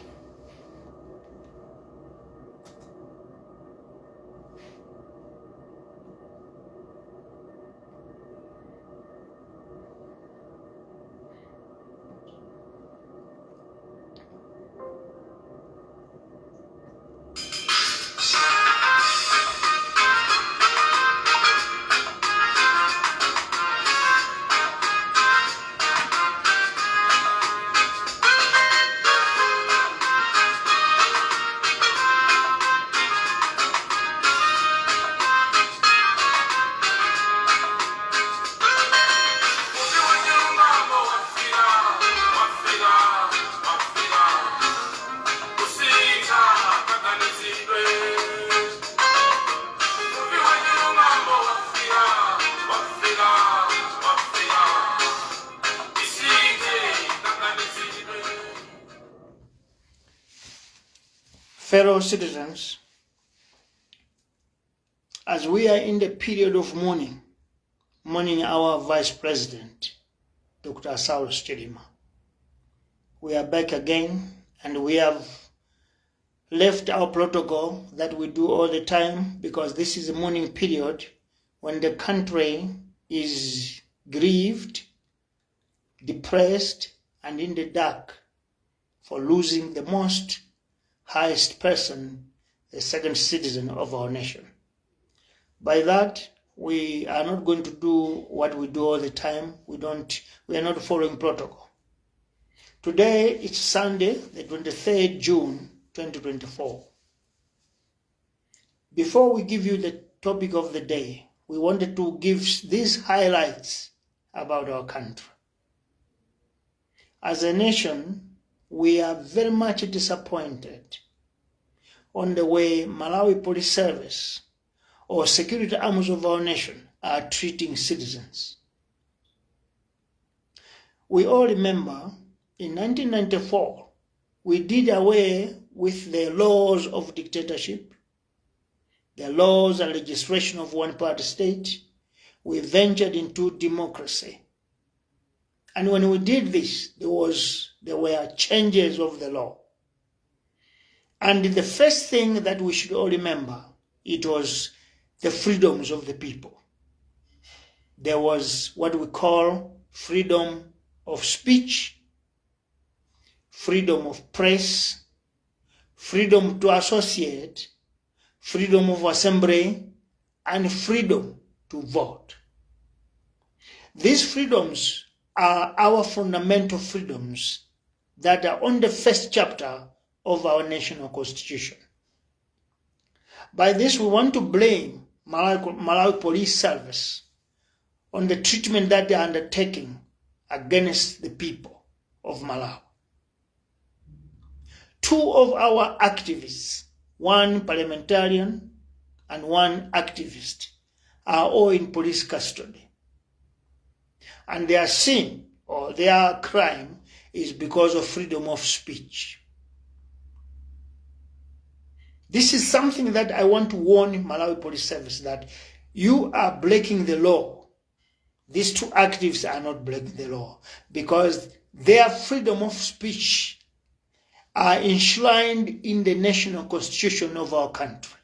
Fellow citizens, as we are in the period of mourning our Vice President, Dr. Saulos Chilima, we are back again, and we have left our protocol that we do all the time, because this is a mourning period when the country is grieved, depressed, and in the dark for losing the most highest person, the second citizen of our nation. By that, we are not going to do what we do all the time. We are not following protocol. Today, it's Sunday, the 23rd June, 2024. Before we give you the topic of the day, we wanted to give these highlights about our country. As a nation, we are very much disappointed on the way Malawi Police Service or security arms of our nation are treating citizens. We all remember in 1994, we did away with the laws of dictatorship, the laws and legislation of one-party state. We ventured into democracy. And when we did this, there were changes of the law. And the first thing that we should all remember, it was the freedoms of the people. There was what we call freedom of speech, freedom of press, freedom to associate, freedom of assembly, and freedom to vote. These freedoms are our fundamental freedoms that are on the first chapter of our national constitution. By this, we want to blame Malawi Police Service on the treatment that they are undertaking against the people of Malawi. Two of our activists, one parliamentarian and one activist, are all in police custody. And their sin or their crime is because of freedom of speech. This is something that I want to warn Malawi Police Service, that you are breaking the law. These two activists are not breaking the law, because their freedom of speech are enshrined in the national constitution of our country.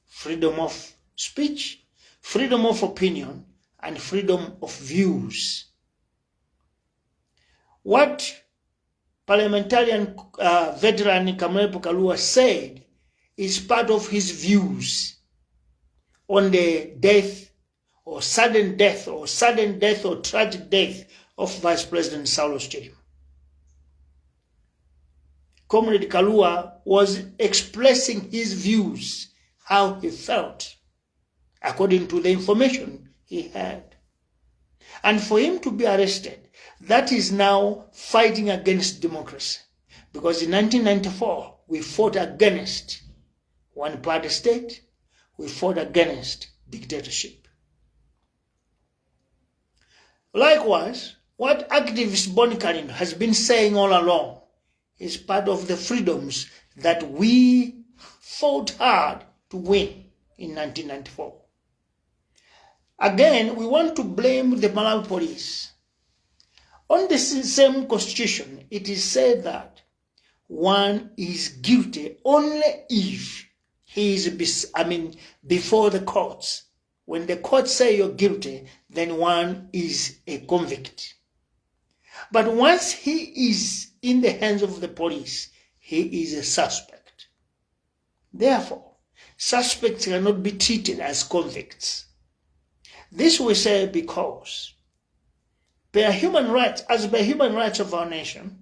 Freedom of speech, freedom of opinion, and freedom of views. What parliamentarian veteran Kamel Pukalua said is part of his views on the death or sudden death or tragic death of Vice President Saulos Chilima. Comrade Kalua was expressing his views, how he felt, according to the information he had. And for him to be arrested, that is now fighting against democracy. Because in 1994, we fought against one-party state, we fought against dictatorship. Likewise, what activist Bonnie Kalindo has been saying all along is part of the freedoms that we fought hard to win in 1994. Again, we want to blame the Malawi police. On the same constitution, it is said that one is guilty only if he is before the courts. When the courts say you're guilty, then one is a convict. But once he is in the hands of the police, he is a suspect. Therefore, suspects cannot be treated as convicts. This we say because as per human rights of our nation,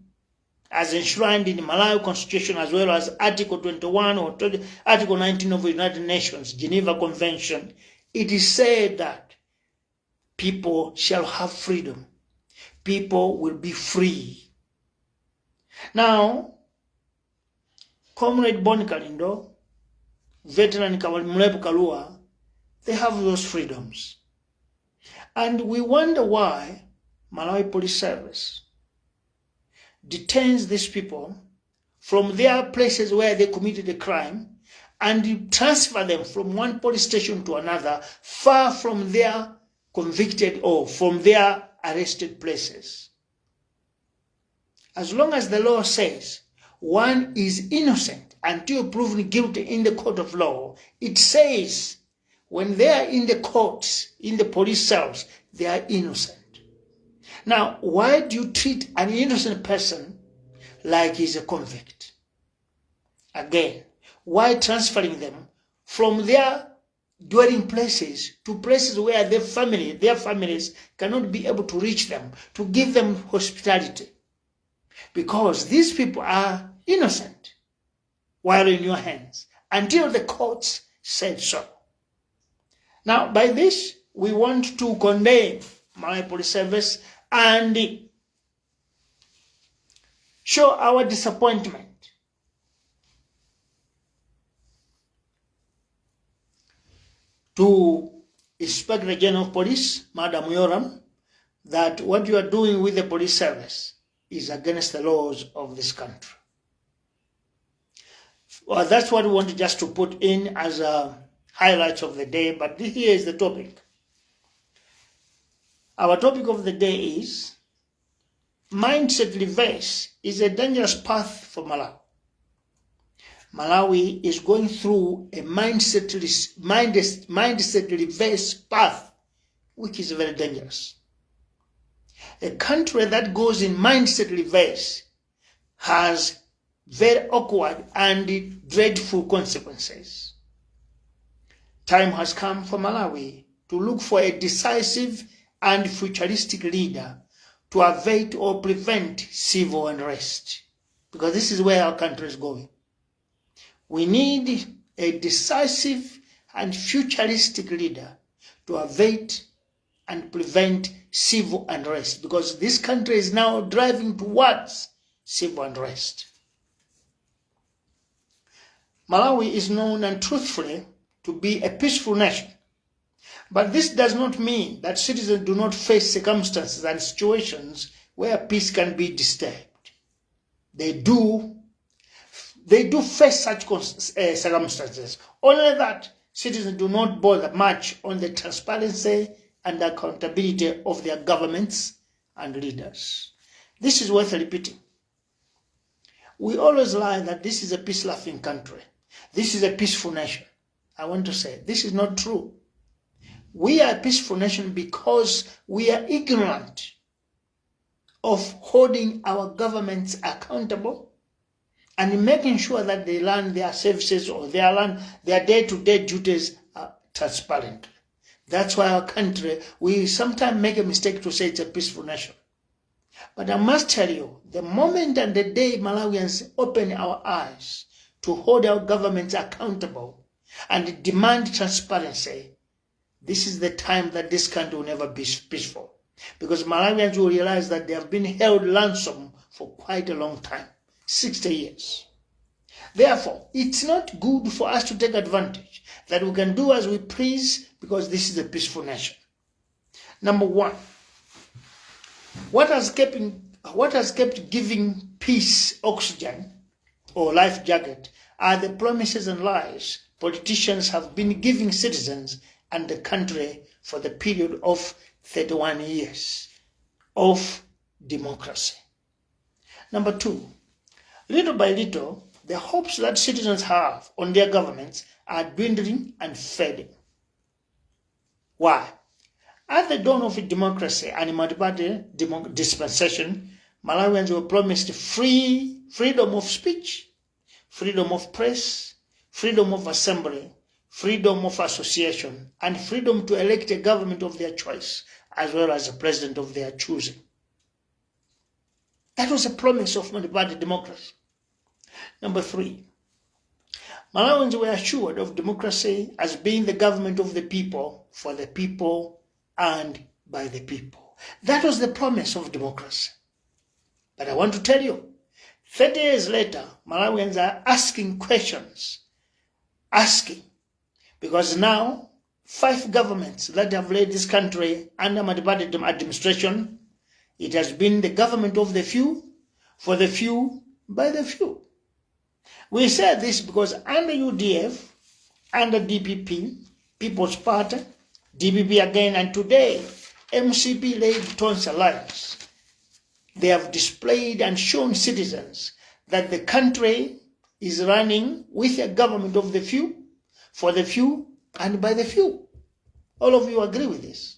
as enshrined in the Malawi Constitution, as well as Article 21 or Article 19 of the United Nations Geneva Convention, it is said that people shall have freedom. People will be free. Now, Comrade Bonnie Kalindo, veteran Kamel Kalua, they have those freedoms. And we wonder why Malawi Police Service detains these people from their places where they committed a crime and transfer them from one police station to another, far from their convicted or from their arrested places. As long as the law says one is innocent until proven guilty in the court of law, it says when they are in the courts, in the police cells, they are innocent. Now, why do you treat an innocent person like he's a convict? Again, why transferring them from their dwelling places to places where their families cannot be able to reach them, to give them hospitality? Because these people are innocent while in your hands until the courts said so. Now, by this, we want to condemn Malawi Police Service and show our disappointment to Inspector General of Police, Madam Yoram, that what you are doing with the police service is against the laws of this country. Well, that's what we wanted just to put in as a highlights of the day, but here is the topic. Our topic of the day is mindset reverse is a dangerous path for Malawi. Malawi is going through a mindset reverse path, which is very dangerous. A country that goes in mindset reverse has very awkward and dreadful consequences. Time has come for Malawi to look for a decisive and futuristic leader to avert or prevent civil unrest, because this is where our country is going. We need a decisive and futuristic leader to avert and prevent civil unrest, because this country is now driving towards civil unrest. Malawi is known untruthfully to be a peaceful nation, but this does not mean that citizens do not face circumstances and situations where peace can be disturbed. They do face such circumstances, only that citizens do not bother much on the transparency and accountability of their governments and leaders. This is worth repeating. We always lie that this is a peace-loving country. This is a peaceful nation. I want to say this is not true. We are a peaceful nation because we are ignorant of holding our governments accountable and making sure that they run their services or their day-to-day duties transparently. That's why our country, we sometimes make a mistake to say it's a peaceful nation. But I must tell you, the moment and the day Malawians open our eyes to hold our governments accountable and demand transparency, this is the time that this country will never be peaceful. Because Malawians will realize that they have been held ransom for quite a long time, 60 years. Therefore, it's not good for us to take advantage that we can do as we please because this is a peaceful nation. Number one, what has kept giving peace oxygen or life jacket are the promises and lies politicians have been giving citizens and the country for the period of 31 years of democracy. Number two, little by little, the hopes that citizens have on their governments are dwindling and fading. Why? At the dawn of democracy and multi-party dispensation, Malawians were promised freedom of speech, freedom of press, freedom of assembly, freedom of association, and freedom to elect a government of their choice, as well as a president of their choosing. That was a promise of multi-party democracy. Number three, Malawians were assured of democracy as being the government of the people, for the people, and by the people. That was the promise of democracy. But I want to tell you, 30 years later, Malawians are asking questions. Because now, 5 governments that have led this country under multi-party administration, it has been the government of the few, for the few, by the few. We say this because under UDF, under DPP, People's Party, DPP again, and today, MCP-led Tons Alliance, they have displayed and shown citizens that the country is running with a government of the few, for the few, and by the few. All of you agree with this.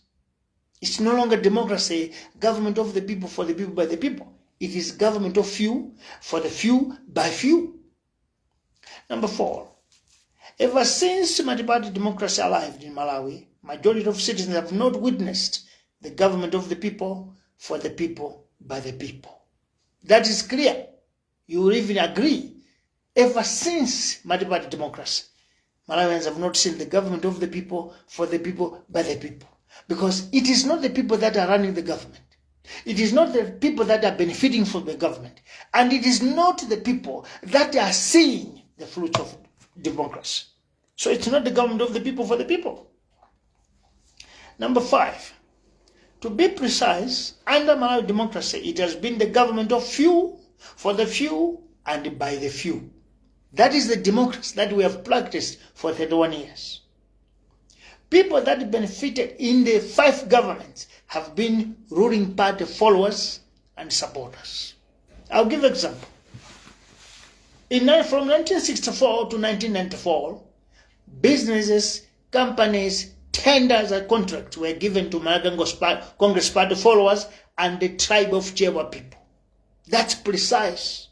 It's no longer democracy, government of the people, for the people, by the people. It is government of few, for the few, by few. Number 4, ever since multi-party democracy arrived in Malawi, majority of citizens have not witnessed the government of the people, for the people, by the people. That is clear. You will even agree. Ever since multi-party democracy, Malawians have not seen the government of the people, for the people, by the people. Because it is not the people that are running the government. It is not the people that are benefiting from the government. And it is not the people that are seeing the fruits of democracy. So it's not the government of the people, for the people. Number 5, to be precise, under Malawi democracy, it has been the government of few, for the few, and by the few. That is the democracy that we have practiced for 31 years. People that benefited in the 5 governments have been ruling party followers and supporters. I'll give an example. From 1964 to 1994, businesses, companies, tenders and contracts were given to Malawi Congress Party followers and the tribe of Chewa people. That's precise.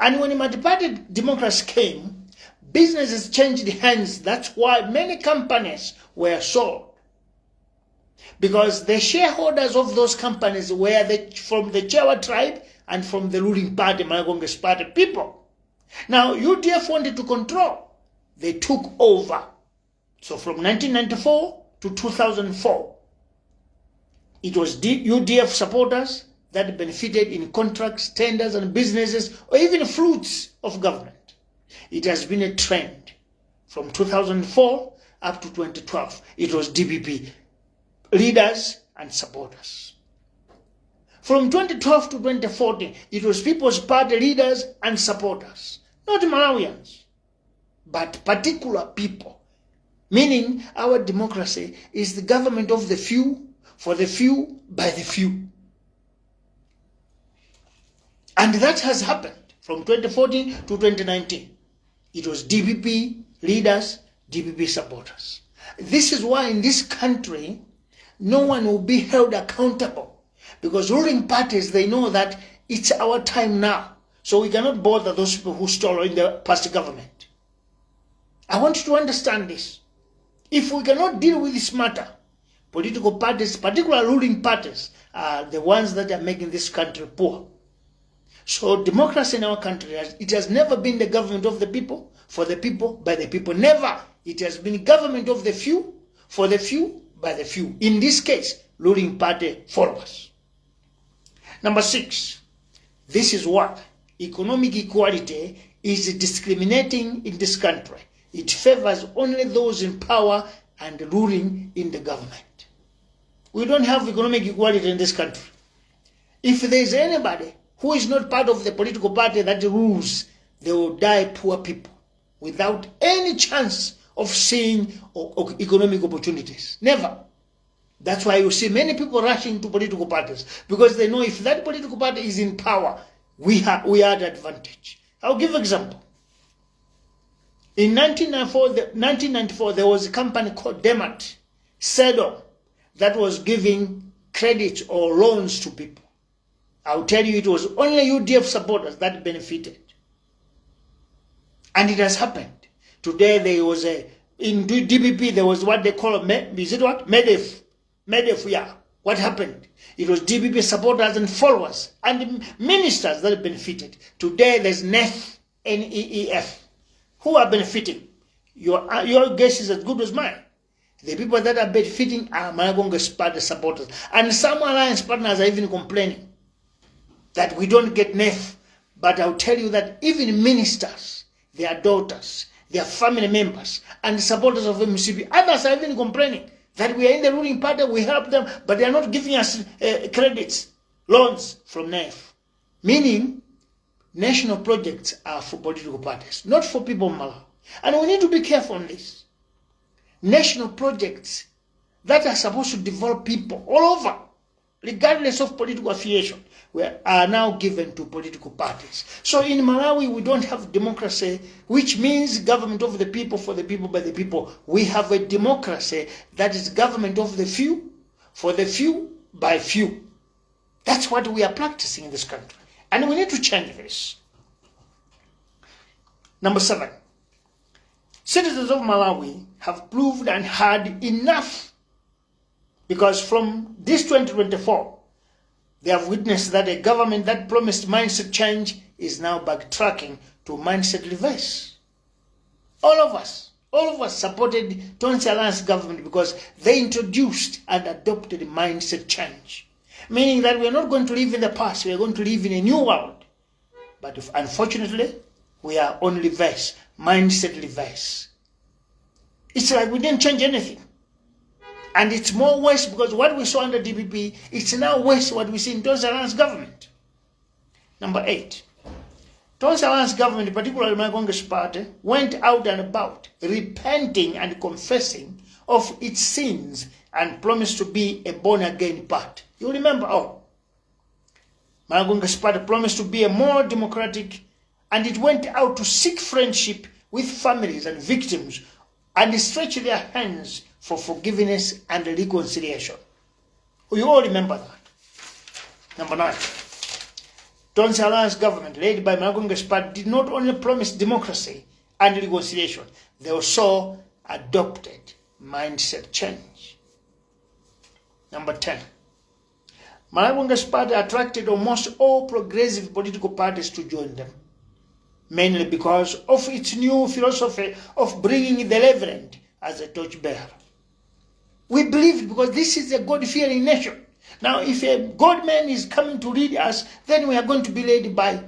And when the multi-party democracy came, businesses changed hands. That's why many companies were sold. Because the shareholders of those companies were from the Chewa tribe and from the ruling party, Malawi Congress Party people. Now, UDF wanted to control. They took over. So from 1994 to 2004, it was UDF supporters that benefited in contracts, tenders, and businesses, or even fruits of government. It has been a trend. From 2004 up to 2012, it was DPP leaders and supporters. From 2012 to 2014, it was People's Party leaders and supporters. Not Malawians, but particular people. Meaning our democracy is the government of the few, for the few, by the few. And that has happened from 2014 to 2019. It was DPP leaders, DPP supporters. This is why in this country, no one will be held accountable. Because ruling parties, they know that it's our time now. So we cannot bother those people who stole in the past government. I want you to understand this. If we cannot deal with this matter, political parties, particularly ruling parties, are the ones that are making this country poor. So democracy in our country, it has never been the government of the people, for the people, by the people. Never. It has been government of the few, for the few, by the few. In this case, ruling party followers. Number 6, this is why economic equality is discriminating in this country. It favors only those in power and ruling in the government. We don't have economic equality in this country. If there is anybody who is not part of the political party that rules, they will die poor people without any chance of seeing economic opportunities. Never. That's why you see many people rushing to political parties, because they know if that political party is in power, we are at advantage. I'll give an example. In 1994, there was a company called Demat, Sedo, that was giving credit or loans to people. I'll tell you, it was only UDF supporters that benefited. And it has happened. Today there was in DPP, there was what they call, is it what? MEDEF, yeah. What happened? It was DPP supporters and followers and ministers that benefited. Today there's NEF, NEEF. Who are benefiting? Your guess is as good as mine. The people that are benefiting are Malawi Congress Party supporters. And some alliance partners are even complaining that we don't get NEF. But I'll tell you that even ministers, their daughters, their family members, and supporters of MCP, others are even complaining that we are in the ruling party, we help them, but they are not giving us credits, loans from NEF. Meaning, national projects are for political parties, not for people of Malawi. And we need to be careful on this. National projects that are supposed to develop people all over, regardless of political affiliation, are now given to political parties. So in Malawi, we don't have democracy, which means government of the people, for the people, by the people. We have a democracy that is government of the few, for the few, by few. That's what we are practicing in this country. And we need to change this. Number 7. Citizens of Malawi have proved and had enough, because from this 2024, they have witnessed that a government that promised mindset change is now backtracking to mindset reverse. All of us supported Tonsi Alliance government because they introduced and adopted mindset change. Meaning that we are not going to live in the past, we are going to live in a new world. But unfortunately, we are on reverse, mindset reverse. It's like we didn't change anything. And it's more worse because what we saw under DPP, it's now worse what we see in Tonsi Alliance government. Number 8. Tonsi Alliance government, particularly my Congress party, went out and about repenting and confessing of its sins and promised to be a born-again party. You remember my Congress party promised to be a more democratic, and it went out to seek friendship with families and victims and stretch their hands for forgiveness and reconciliation. You all remember that. Number 9. Tonsi Alliance government, led by my Congress party, did not only promise democracy and reconciliation, they also adopted mindset change. Number 10. My Congress party attracted almost all progressive political parties to join them, mainly because of its new philosophy of bringing the reverend as a torchbearer. We believed because this is a God-fearing nation. Now, if a God-man is coming to lead us, then we are going to be led by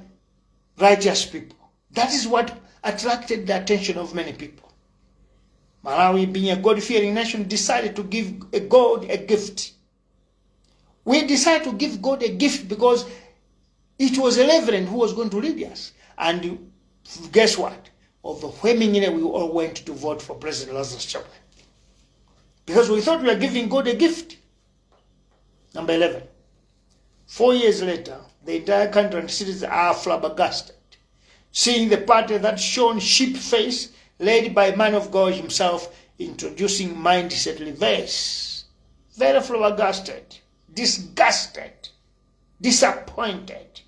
righteous people. That is what attracted the attention of many people. Malawi, being a God-fearing nation, decided to give God a gift. We decided to give God a gift because it was a reverend who was going to lead us. And guess what? Overwhelmingly, we all went to vote for President Lazarus Chakwera, because we thought we were giving God a gift. Number 11. 4 years later, the entire country and citizens are flabbergasted, seeing the party that shone sheep face, led by a man of God himself, introducing mindset reverse. Very flabbergasted, disgusted, disappointed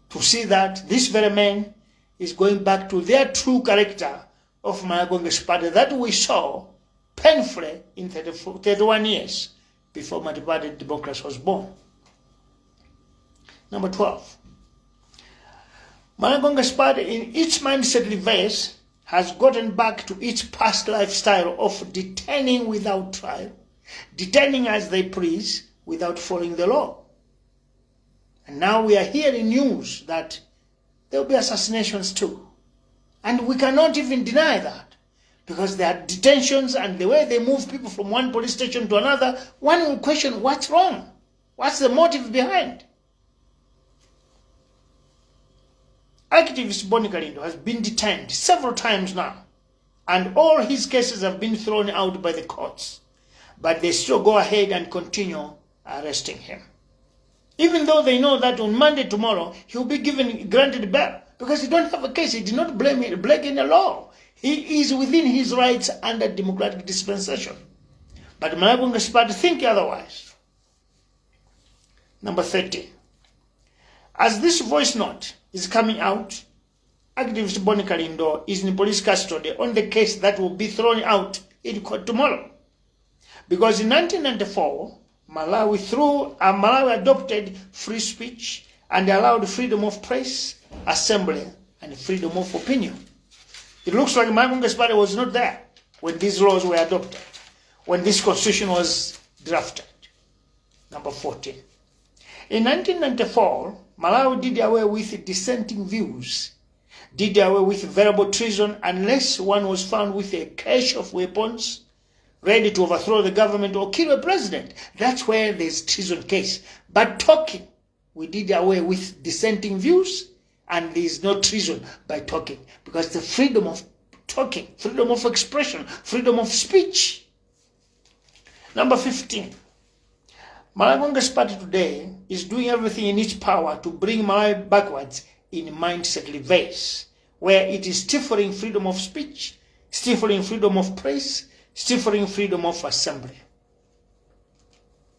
to see that this very man is going back to their true character of my Congress party that we saw painfully in 31 years before multi-party democracy was born. Number 12. My Congress party, in its mindset reverse, has gotten back to its past lifestyle of detaining without trial, detaining as they please without following the law. And now we are hearing news that there will be assassinations too. And we cannot even deny that, because there are detentions and the way they move people from one police station to another. One will question, what's wrong? What's the motive behind? Activist Boni Kalindo has been detained several times now, and all his cases have been thrown out by the courts. But they still go ahead and continue arresting him, even though they know that on Monday tomorrow he'll be granted bail, because he don't have a case. He did not break any law. He is within his rights under democratic dispensation. But my Congress party think otherwise. Number 30. As this voice note is coming out, activist Boni Kalindo is in police custody on the case that will be thrown out in court tomorrow. Because in 1994, Malawi adopted free speech and allowed freedom of press, assembly, and freedom of opinion. It looks like my Congress party was not there when these laws were adopted, when this constitution was drafted. Number 14. In 1994, Malawi did away with dissenting views, did away with verbal treason unless one was found with a cache of weapons, ready to overthrow the government or kill a president. That's where there's treason case. But talking We did away with dissenting views, and there is no treason by talking, because the freedom of talking, freedom of expression, freedom of speech. Number 15. Malawi Congress Party today is doing everything in its power to bring Malawi backwards in mindset reverse, where it is stifling freedom of speech, stifling freedom of press, stifling freedom of assembly.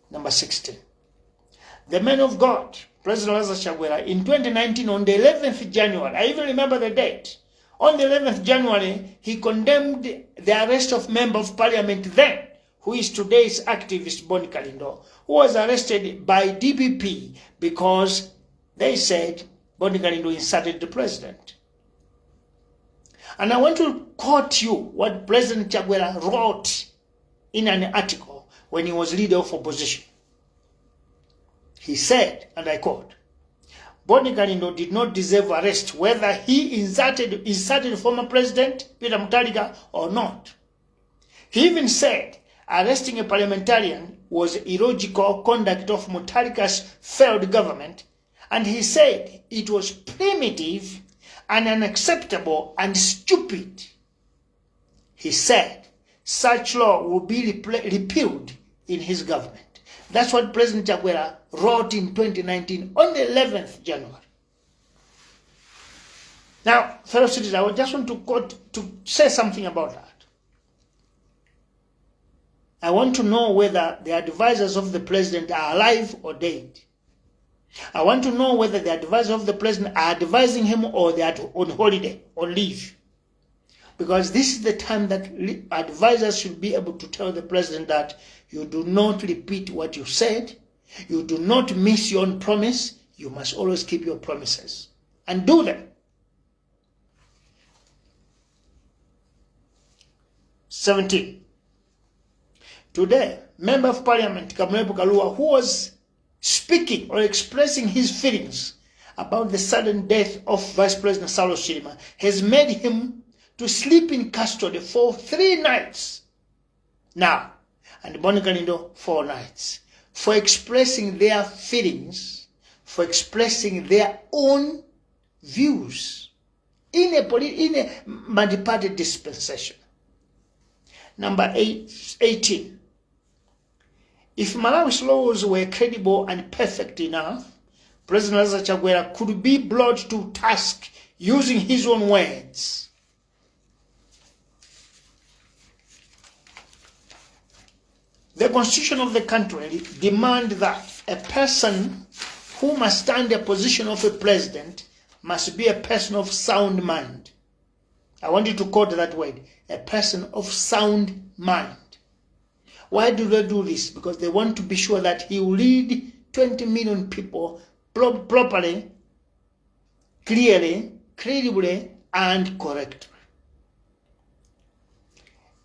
Number 16. The man of God, President Lazarus Chakwera, in 2019 on the 11th January, I even remember the date, on the 11th January, he condemned the arrest of Member of Parliament then, who is today's activist Boni Kalindo, who was arrested by DPP because they said Boni Kalindo insulted the president. And I want to quote you what President Chakwera wrote in an article when he was leader of opposition. He said, and I quote, Boni Kalindo did not deserve arrest whether he insulted former President Peter Mutharika or not. He even said arresting a parliamentarian was illogical conduct of Mutharika's failed government, and he said it was primitive and unacceptable and stupid. He said such law will be repealed in his government. That's what President Chakwera wrote in 2019 on the 11th January. Now, fellow citizens, I just want to say something about that. I want to know whether the advisors of the president are alive or dead. I want to know whether the advisors of the president are advising him or they are on holiday, on leave. Because this is the time that advisors should be able to tell the president that you do not repeat what you said, you do not miss your own promise, you must always keep your promises and do them. 17. Today, Member of Parliament Kamlepo Kalua, who was speaking or expressing his feelings about the sudden death of Vice President Saulo Chilima, has made him to sleep in custody for 3 nights now, and Boni Kalindo 4 nights, for expressing their feelings, for expressing their own views in a multi-party dispensation. Number 18. If Malawi's laws were credible and perfect enough, President Lazarus Chakwera could be brought to task using his own words. The constitution of the country demands that a person who must stand the position of a president must be a person of sound mind. I want you to quote that word, a person of sound mind. Why do they do this? Because they want to be sure that he will lead 20 million people properly, clearly, credibly, and correctly.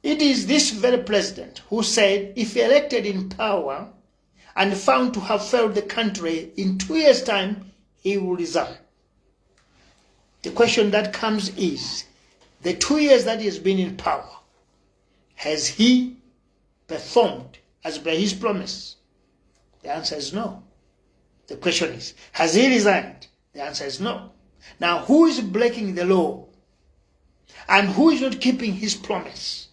It is this very president who said if elected in power and found to have failed the country in 2 years' time, he will resign. The question that comes is, the 2 years that he has been in power, has he performed as per his promise? The answer is no. The question is, has he resigned? The answer is no. Now, who is breaking the law? And who is not keeping his promise?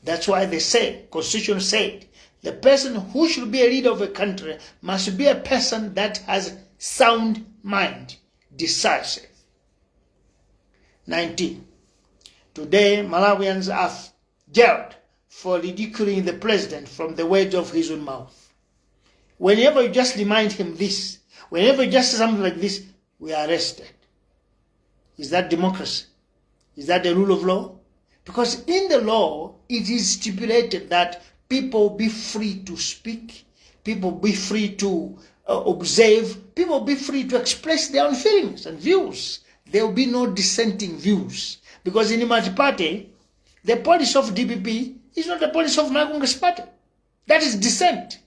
That's why they say, Constitution said, the person who should be a leader of a country must be a person that has sound mind, decisive. 19. Today, Malawians are jailed for ridiculing the president from the words of his own mouth. Whenever you just remind him this, whenever you just say something like this, we are arrested. Is that democracy? Is that the rule of law? Because in the law, it is stipulated that people be free to speak, people be free to observe, people be free to express their own feelings and views. There will be no dissenting views. Because in the multi-party, the policy of DPP is not the policy of Malawi Congress Party. That is dissent.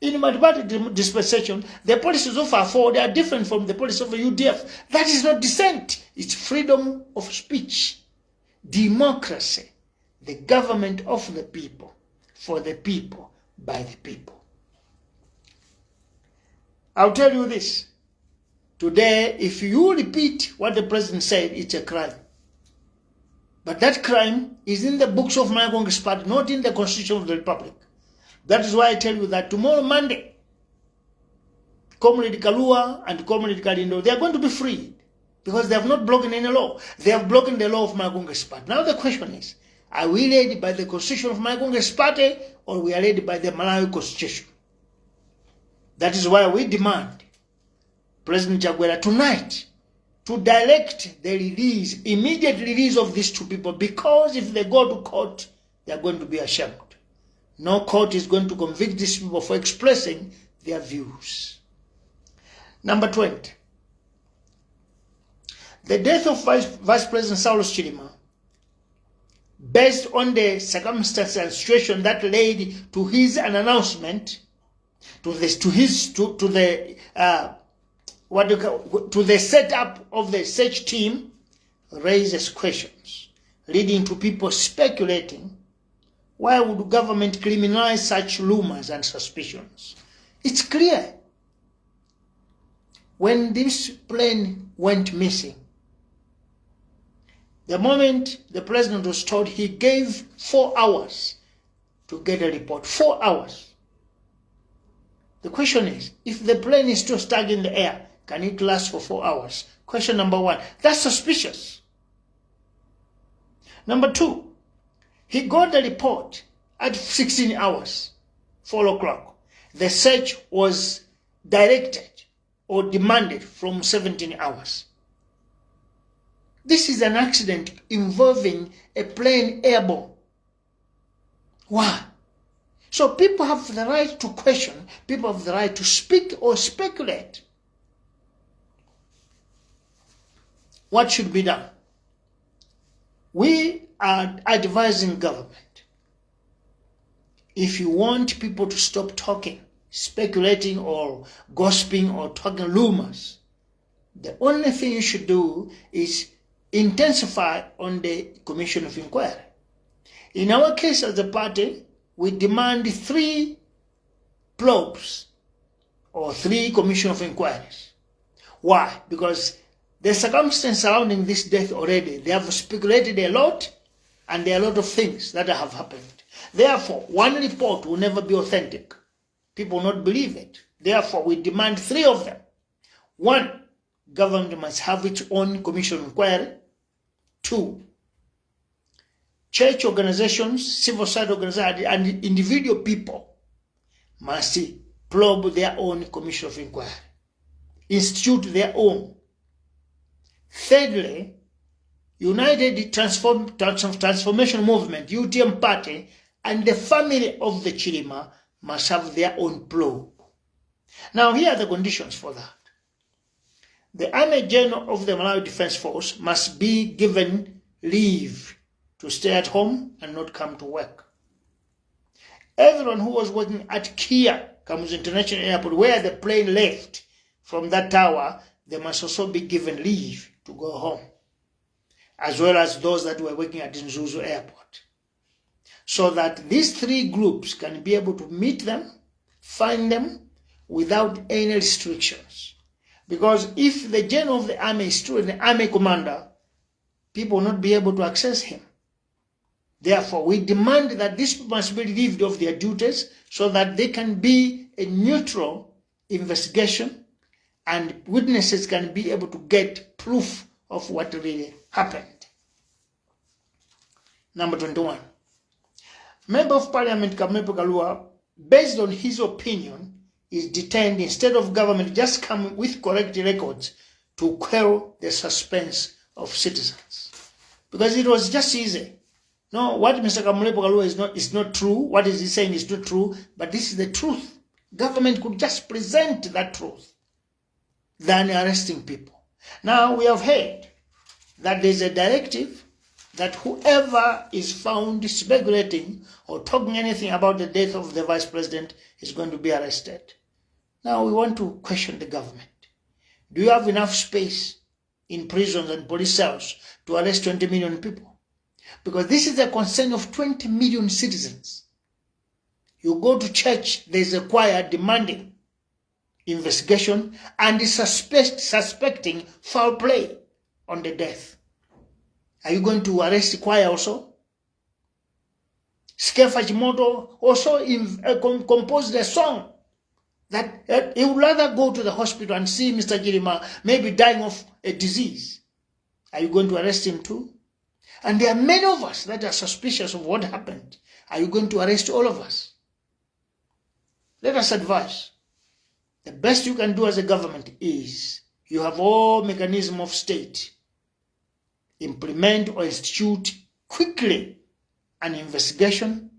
In the multi-party dispensation, the policies of R4, they are different from the policy of the UDF. That is not dissent. It's freedom of speech. Democracy. The government of the people, for the people, by the people. I'll tell you this. Today, if you repeat what the president said, it's a crime. But that crime is in the books of my Congress party, not in the Constitution of the Republic. That is why I tell you that tomorrow, Monday, Comrade Kalua and Comrade Kalindo, they are going to be freed because they have not broken any law. They have broken the law of my Congress party. Now the question is, are we led by the Constitution of my Congress party or we are led by the Malawi Constitution? That is why we demand President Chakwera tonight to direct the release, immediate release of these two people, because if they go to court, they are going to be ashamed. No court is going to convict these people for expressing their views. Number 20. The death of Vice President Saulos Chilima, based on the circumstances and situation that led to his announcement, to the setup of the search team, raises questions, leading to people speculating, why would government criminalize such rumors and suspicions? It's clear. When this plane went missing, the moment the president was told, he gave 4 hours to get a report. 4 hours. The question is, if the plane is still stuck in the air, can it last for 4 hours? Question number 1. That's suspicious. Number 2, he got the report at 16 hours, 4 o'clock. The search was directed or demanded from 17 hours. This is an accident involving a plane airborne. Why? So people have the right to question, people have the right to speak or speculate. What should be done? We are advising government. If you want people to stop talking, speculating or gossiping or talking rumors, the only thing you should do is intensify on the commission of inquiry. In our case as a party, we demand 3 probes or 3 commission of inquiries. Why? Because the circumstances surrounding this death already, they have speculated a lot and there are a lot of things that have happened. Therefore, one report will never be authentic. People will not believe it. Therefore, we demand 3 of them. 1, government must have its own commission of inquiry. 2, church organizations, civil society organizations, and individual people must probe their own commission of inquiry, institute their own. Thirdly, United Transformation Movement, UTM Party, and the family of the Chilima must have their own probe. Now, here are the conditions for that. The Army General of the Malawi Defense Force must be given leave to stay at home and not come to work. Everyone who was working at Kia Kamuzu International Airport, where the plane left from that tower, they must also be given leave to go home, as well as those that were working at Nzuzu Airport, so that these 3 groups can be able to meet them, find them without any restrictions. Because if the general of the army is still an army commander, people will not be able to access him. Therefore, we demand that these people must be relieved of their duties so that they can be a neutral investigation and witnesses can be able to get proof of what really happened. Number 21. Member of Parliament Kamepo Kalua, based on his opinion, is detained instead of government just come with correct records to quell the suspense of citizens. Because it was just easy. No, what Mr. Kamulepo Kalua is not true. What is he saying is not true, but this is the truth. Government could just present that truth than arresting people. Now we have heard that there's a directive that whoever is found speculating or talking anything about the death of the vice president is going to be arrested. Now we want to question the government. Do you have enough space in prisons and police cells to arrest 20 million people? Because this is a concern of 20 million citizens. You go to church, there's a choir demanding investigation and suspecting foul play on the death. Are you going to arrest Kwaya also? Skefa Chimoto also composed a song that he would rather go to the hospital and see Mr. Jirima maybe dying of a disease. Are you going to arrest him too? And there are many of us that are suspicious of what happened. Are you going to arrest all of us? Let us advise. The best you can do as a government is you have all mechanism of state. Implement or institute quickly an investigation,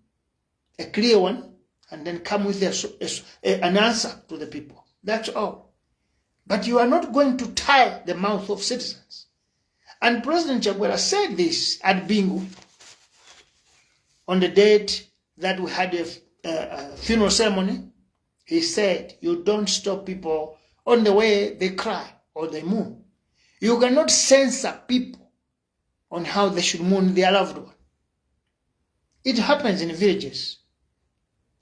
a clear one, and then come with an answer to the people. That's all. But you are not going to tie the mouth of citizens. And President Chakwera said this at Bingu on the date that we had a funeral ceremony. He said, you don't stop people on the way they cry or they mourn. You cannot censor people on how they should mourn their loved one. It happens in villages.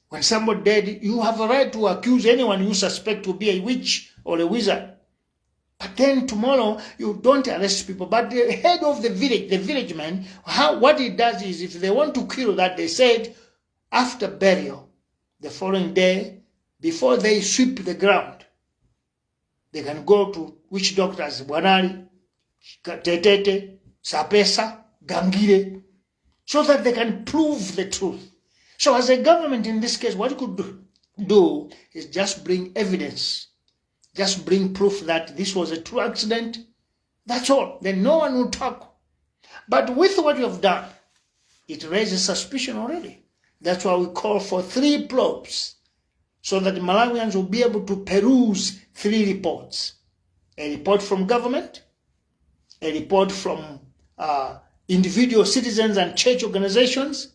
When somebody dead, you have a right to accuse anyone you suspect to be a witch or a wizard. But then tomorrow, you don't arrest people. But the head of the village man, what he does is, if they want to kill that, they said, after burial, the following day, before they sweep the ground, they can go to witch doctors, Wanari, Tetete, Sapesa, Gangire, so that they can prove the truth. So as a government in this case, what you could do is just bring evidence. Just bring proof that this was a true accident. That's all. Then no one will talk. But with what you have done, it raises suspicion already. That's why we call for 3 probes, so that Malawians will be able to peruse 3 reports. A report from government, a report from individual citizens and church organizations,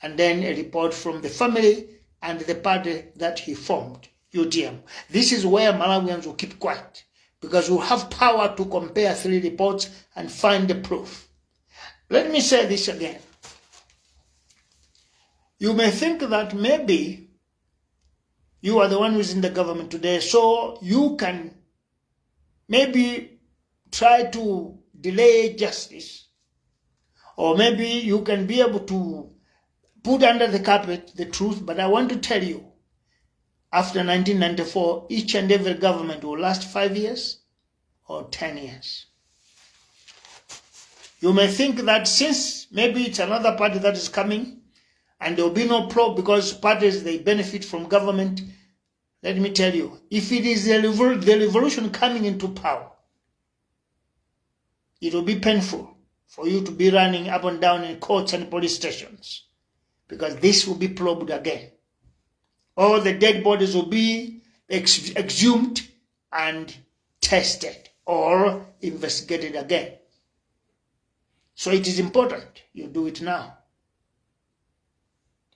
and then a report from the family and the party that he formed, UTM. This is where Malawians will keep quiet, because we'll have power to compare 3 reports and find the proof. Let me say this again. You may think that maybe you are the one who's in the government today, so you can maybe try to delay justice, or maybe you can be able to put under the carpet the truth. But I want to tell you, after 1994, each and every government will last 5 years or 10 years. You may think that since maybe it's another party that is coming and there will be no probe because parties, they benefit from government, let me tell you, if it is the revolution coming into power, it will be painful for you to be running up and down in courts and police stations, because this will be probed again. All the dead bodies will be exhumed and tested or investigated again. So it is important you do it now.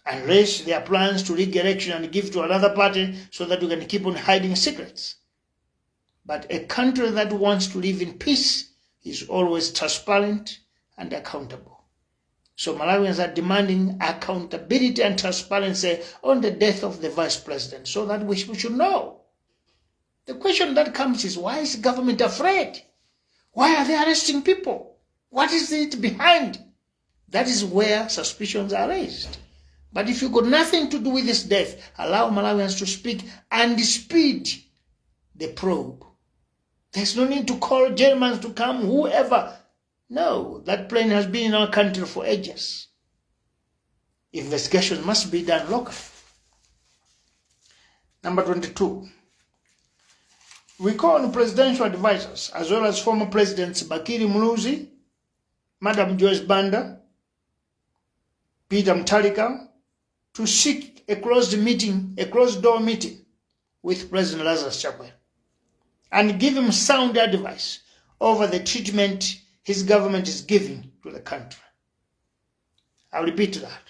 Unless there are plans to rig election and give to another party so that you can keep on hiding secrets. But a country that wants to live in peace is always transparent and accountable. So Malawians are demanding accountability and transparency on the death of the vice president, so that we should know. The question that comes is, why is the government afraid? Why are they arresting people? What is it behind? That is where suspicions are raised. But if you've got nothing to do with this death, allow Malawians to speak and speed the probe. There's no need to call Germans to come, whoever. No, that plane has been in our country for ages. Investigation must be done locally. Number 22. We call on presidential advisors, as well as former presidents Bakiri Muluzi, Madam Joyce Banda, Peter Mutharika, to seek a closed-door meeting with President Lazarus Chakwera and give him sound advice over the treatment his government is giving to the country. I'll repeat that.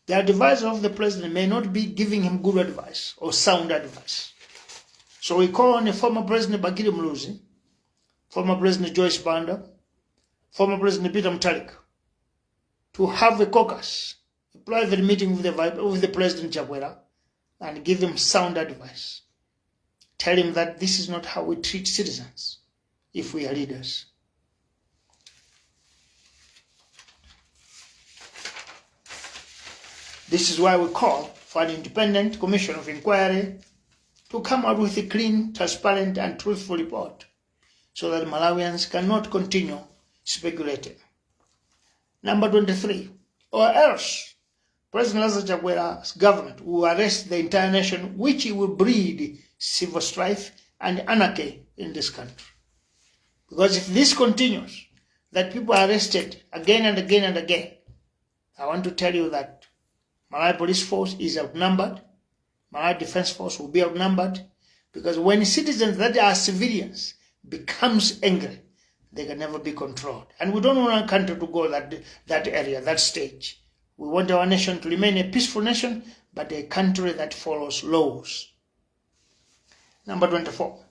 The advisor of the president may not be giving him good advice or sound advice. So we call on the former President Bakiri Muluzi, former President Joyce Banda, former President Peter Mutharika, to have a caucus, a private meeting with the President Chakwera, and give him sound advice. Tell him that this is not how we treat citizens if we are leaders. This is why we call for an independent commission of inquiry to come out with a clean, transparent, and truthful report so that Malawians cannot continue speculating. Number 23, or else President Lazarus Chakwera's government will arrest the entire nation, which will breed civil strife and anarchy in this country. Because if this continues, that people are arrested again and again and again, I want to tell you that Malawi police force is outnumbered. Malawi defense force will be outnumbered, because when citizens that are civilians becomes angry, they can never be controlled. And we don't want our country to go that area, that stage. We want our nation to remain a peaceful nation, but a country that follows laws. Number 24.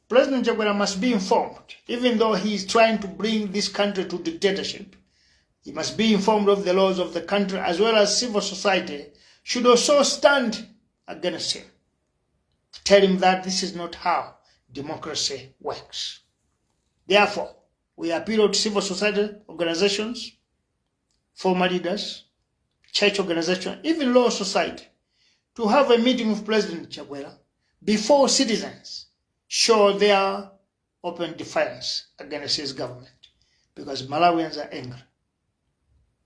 President Chakwera must be informed, even though he is trying to bring this country to dictatorship. He must be informed of the laws of the country, as well as civil society should also stand against him. Tell him that this is not how democracy works. Therefore, we appeal to civil society organizations, former leaders, church organizations, even law society, to have a meeting with President Chakwera before citizens show their open defiance against his government, because Malawians are angry.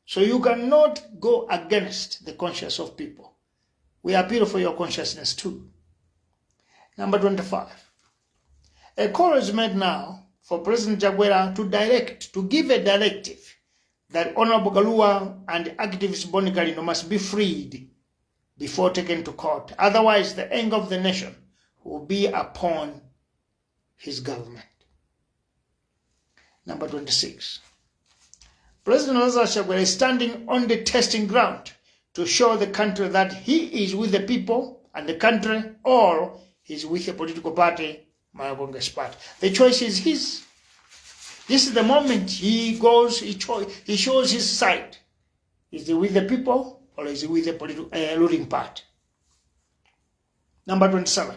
So you cannot go against the conscience of people. We appeal for your consciousness too. Number 25. A call is made now for President Chakwera to give a directive that Honorable Galua and activist Boni Kalino must be freed before taken to court. Otherwise, the anger of the nation will be upon his government. Number 26. President Lazarus Chakwera is standing on the testing ground to show the country that he is with the people and the country, or he's with a political party, Malawi Congress Party. The choice is his. This is the moment he goes, he shows his side. Is he with the people, or is he with the political ruling party? Number 27.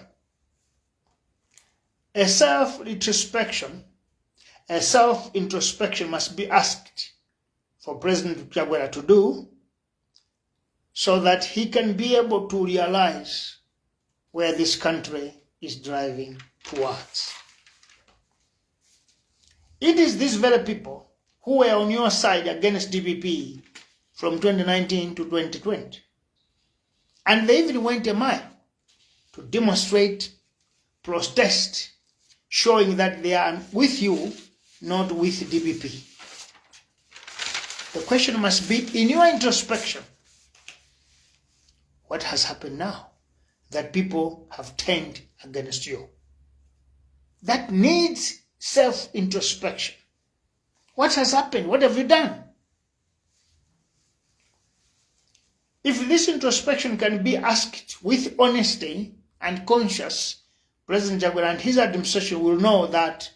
A self-introspection must be asked for President Chakwera to do, so that he can be able to realize where this country is driving towards. It is these very people who were on your side against DPP from 2019 to 2020. And they even went a mile to demonstrate, protest, showing that they are with you, not with DPP. The question must be, in your introspection, what has happened now that people have turned against you? That needs self-introspection. What has happened? What have you done? If this introspection can be asked with honesty and conscience, President Chakwera and his administration will know that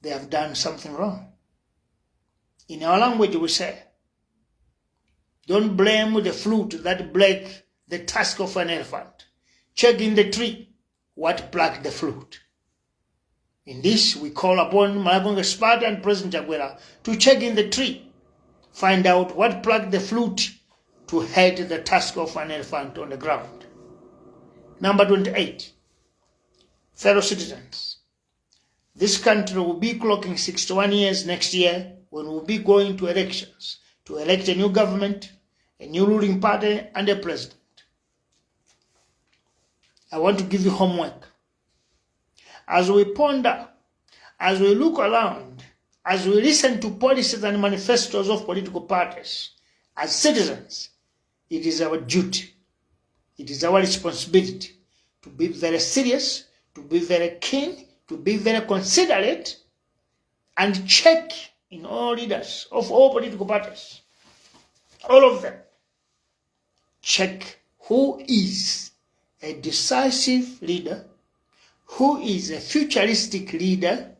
they have done something wrong. In our language we say, don't blame the flute that break the tusk of an elephant. Check in the tree what plucked the flute. In this, we call upon Malawi Congress Party and President Chakwera to check in the tree, find out what plucked the flute to head the tusk of an elephant on the ground. Number 28. Fellow citizens, this country will be clocking 61 years next year when we'll be going to elections to elect a new government, a new ruling party, and a president. I want to give you homework. As we ponder, as we look around, as we listen to policies and manifestos of political parties, as citizens, it is our duty, it is our responsibility to be very serious, to be very keen, to be very considerate, and check in all leaders of all political parties, all of them, check who is a decisive leader, who is a futuristic leader,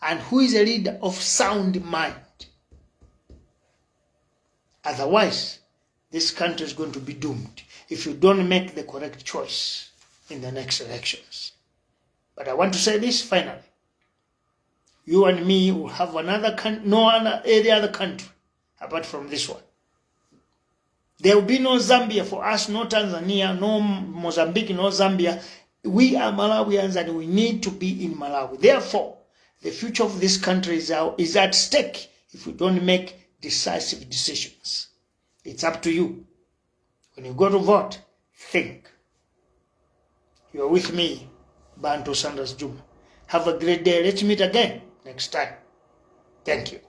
and who is a leader of sound mind. Otherwise, this country is going to be doomed if you don't make the correct choice in the next elections. But I want to say this finally. You and me will have any other country apart from this one. There will be no Zambia for us, no Tanzania, no Mozambique, no Zambia. We are Malawians and we need to be in Malawi. Therefore, the future of this country is at stake if we don't make decisive decisions. It's up to you. When you go to vote, think. You are with me, Bantu Sanders Juma. Have a great day. Let's meet again next time. Thank you.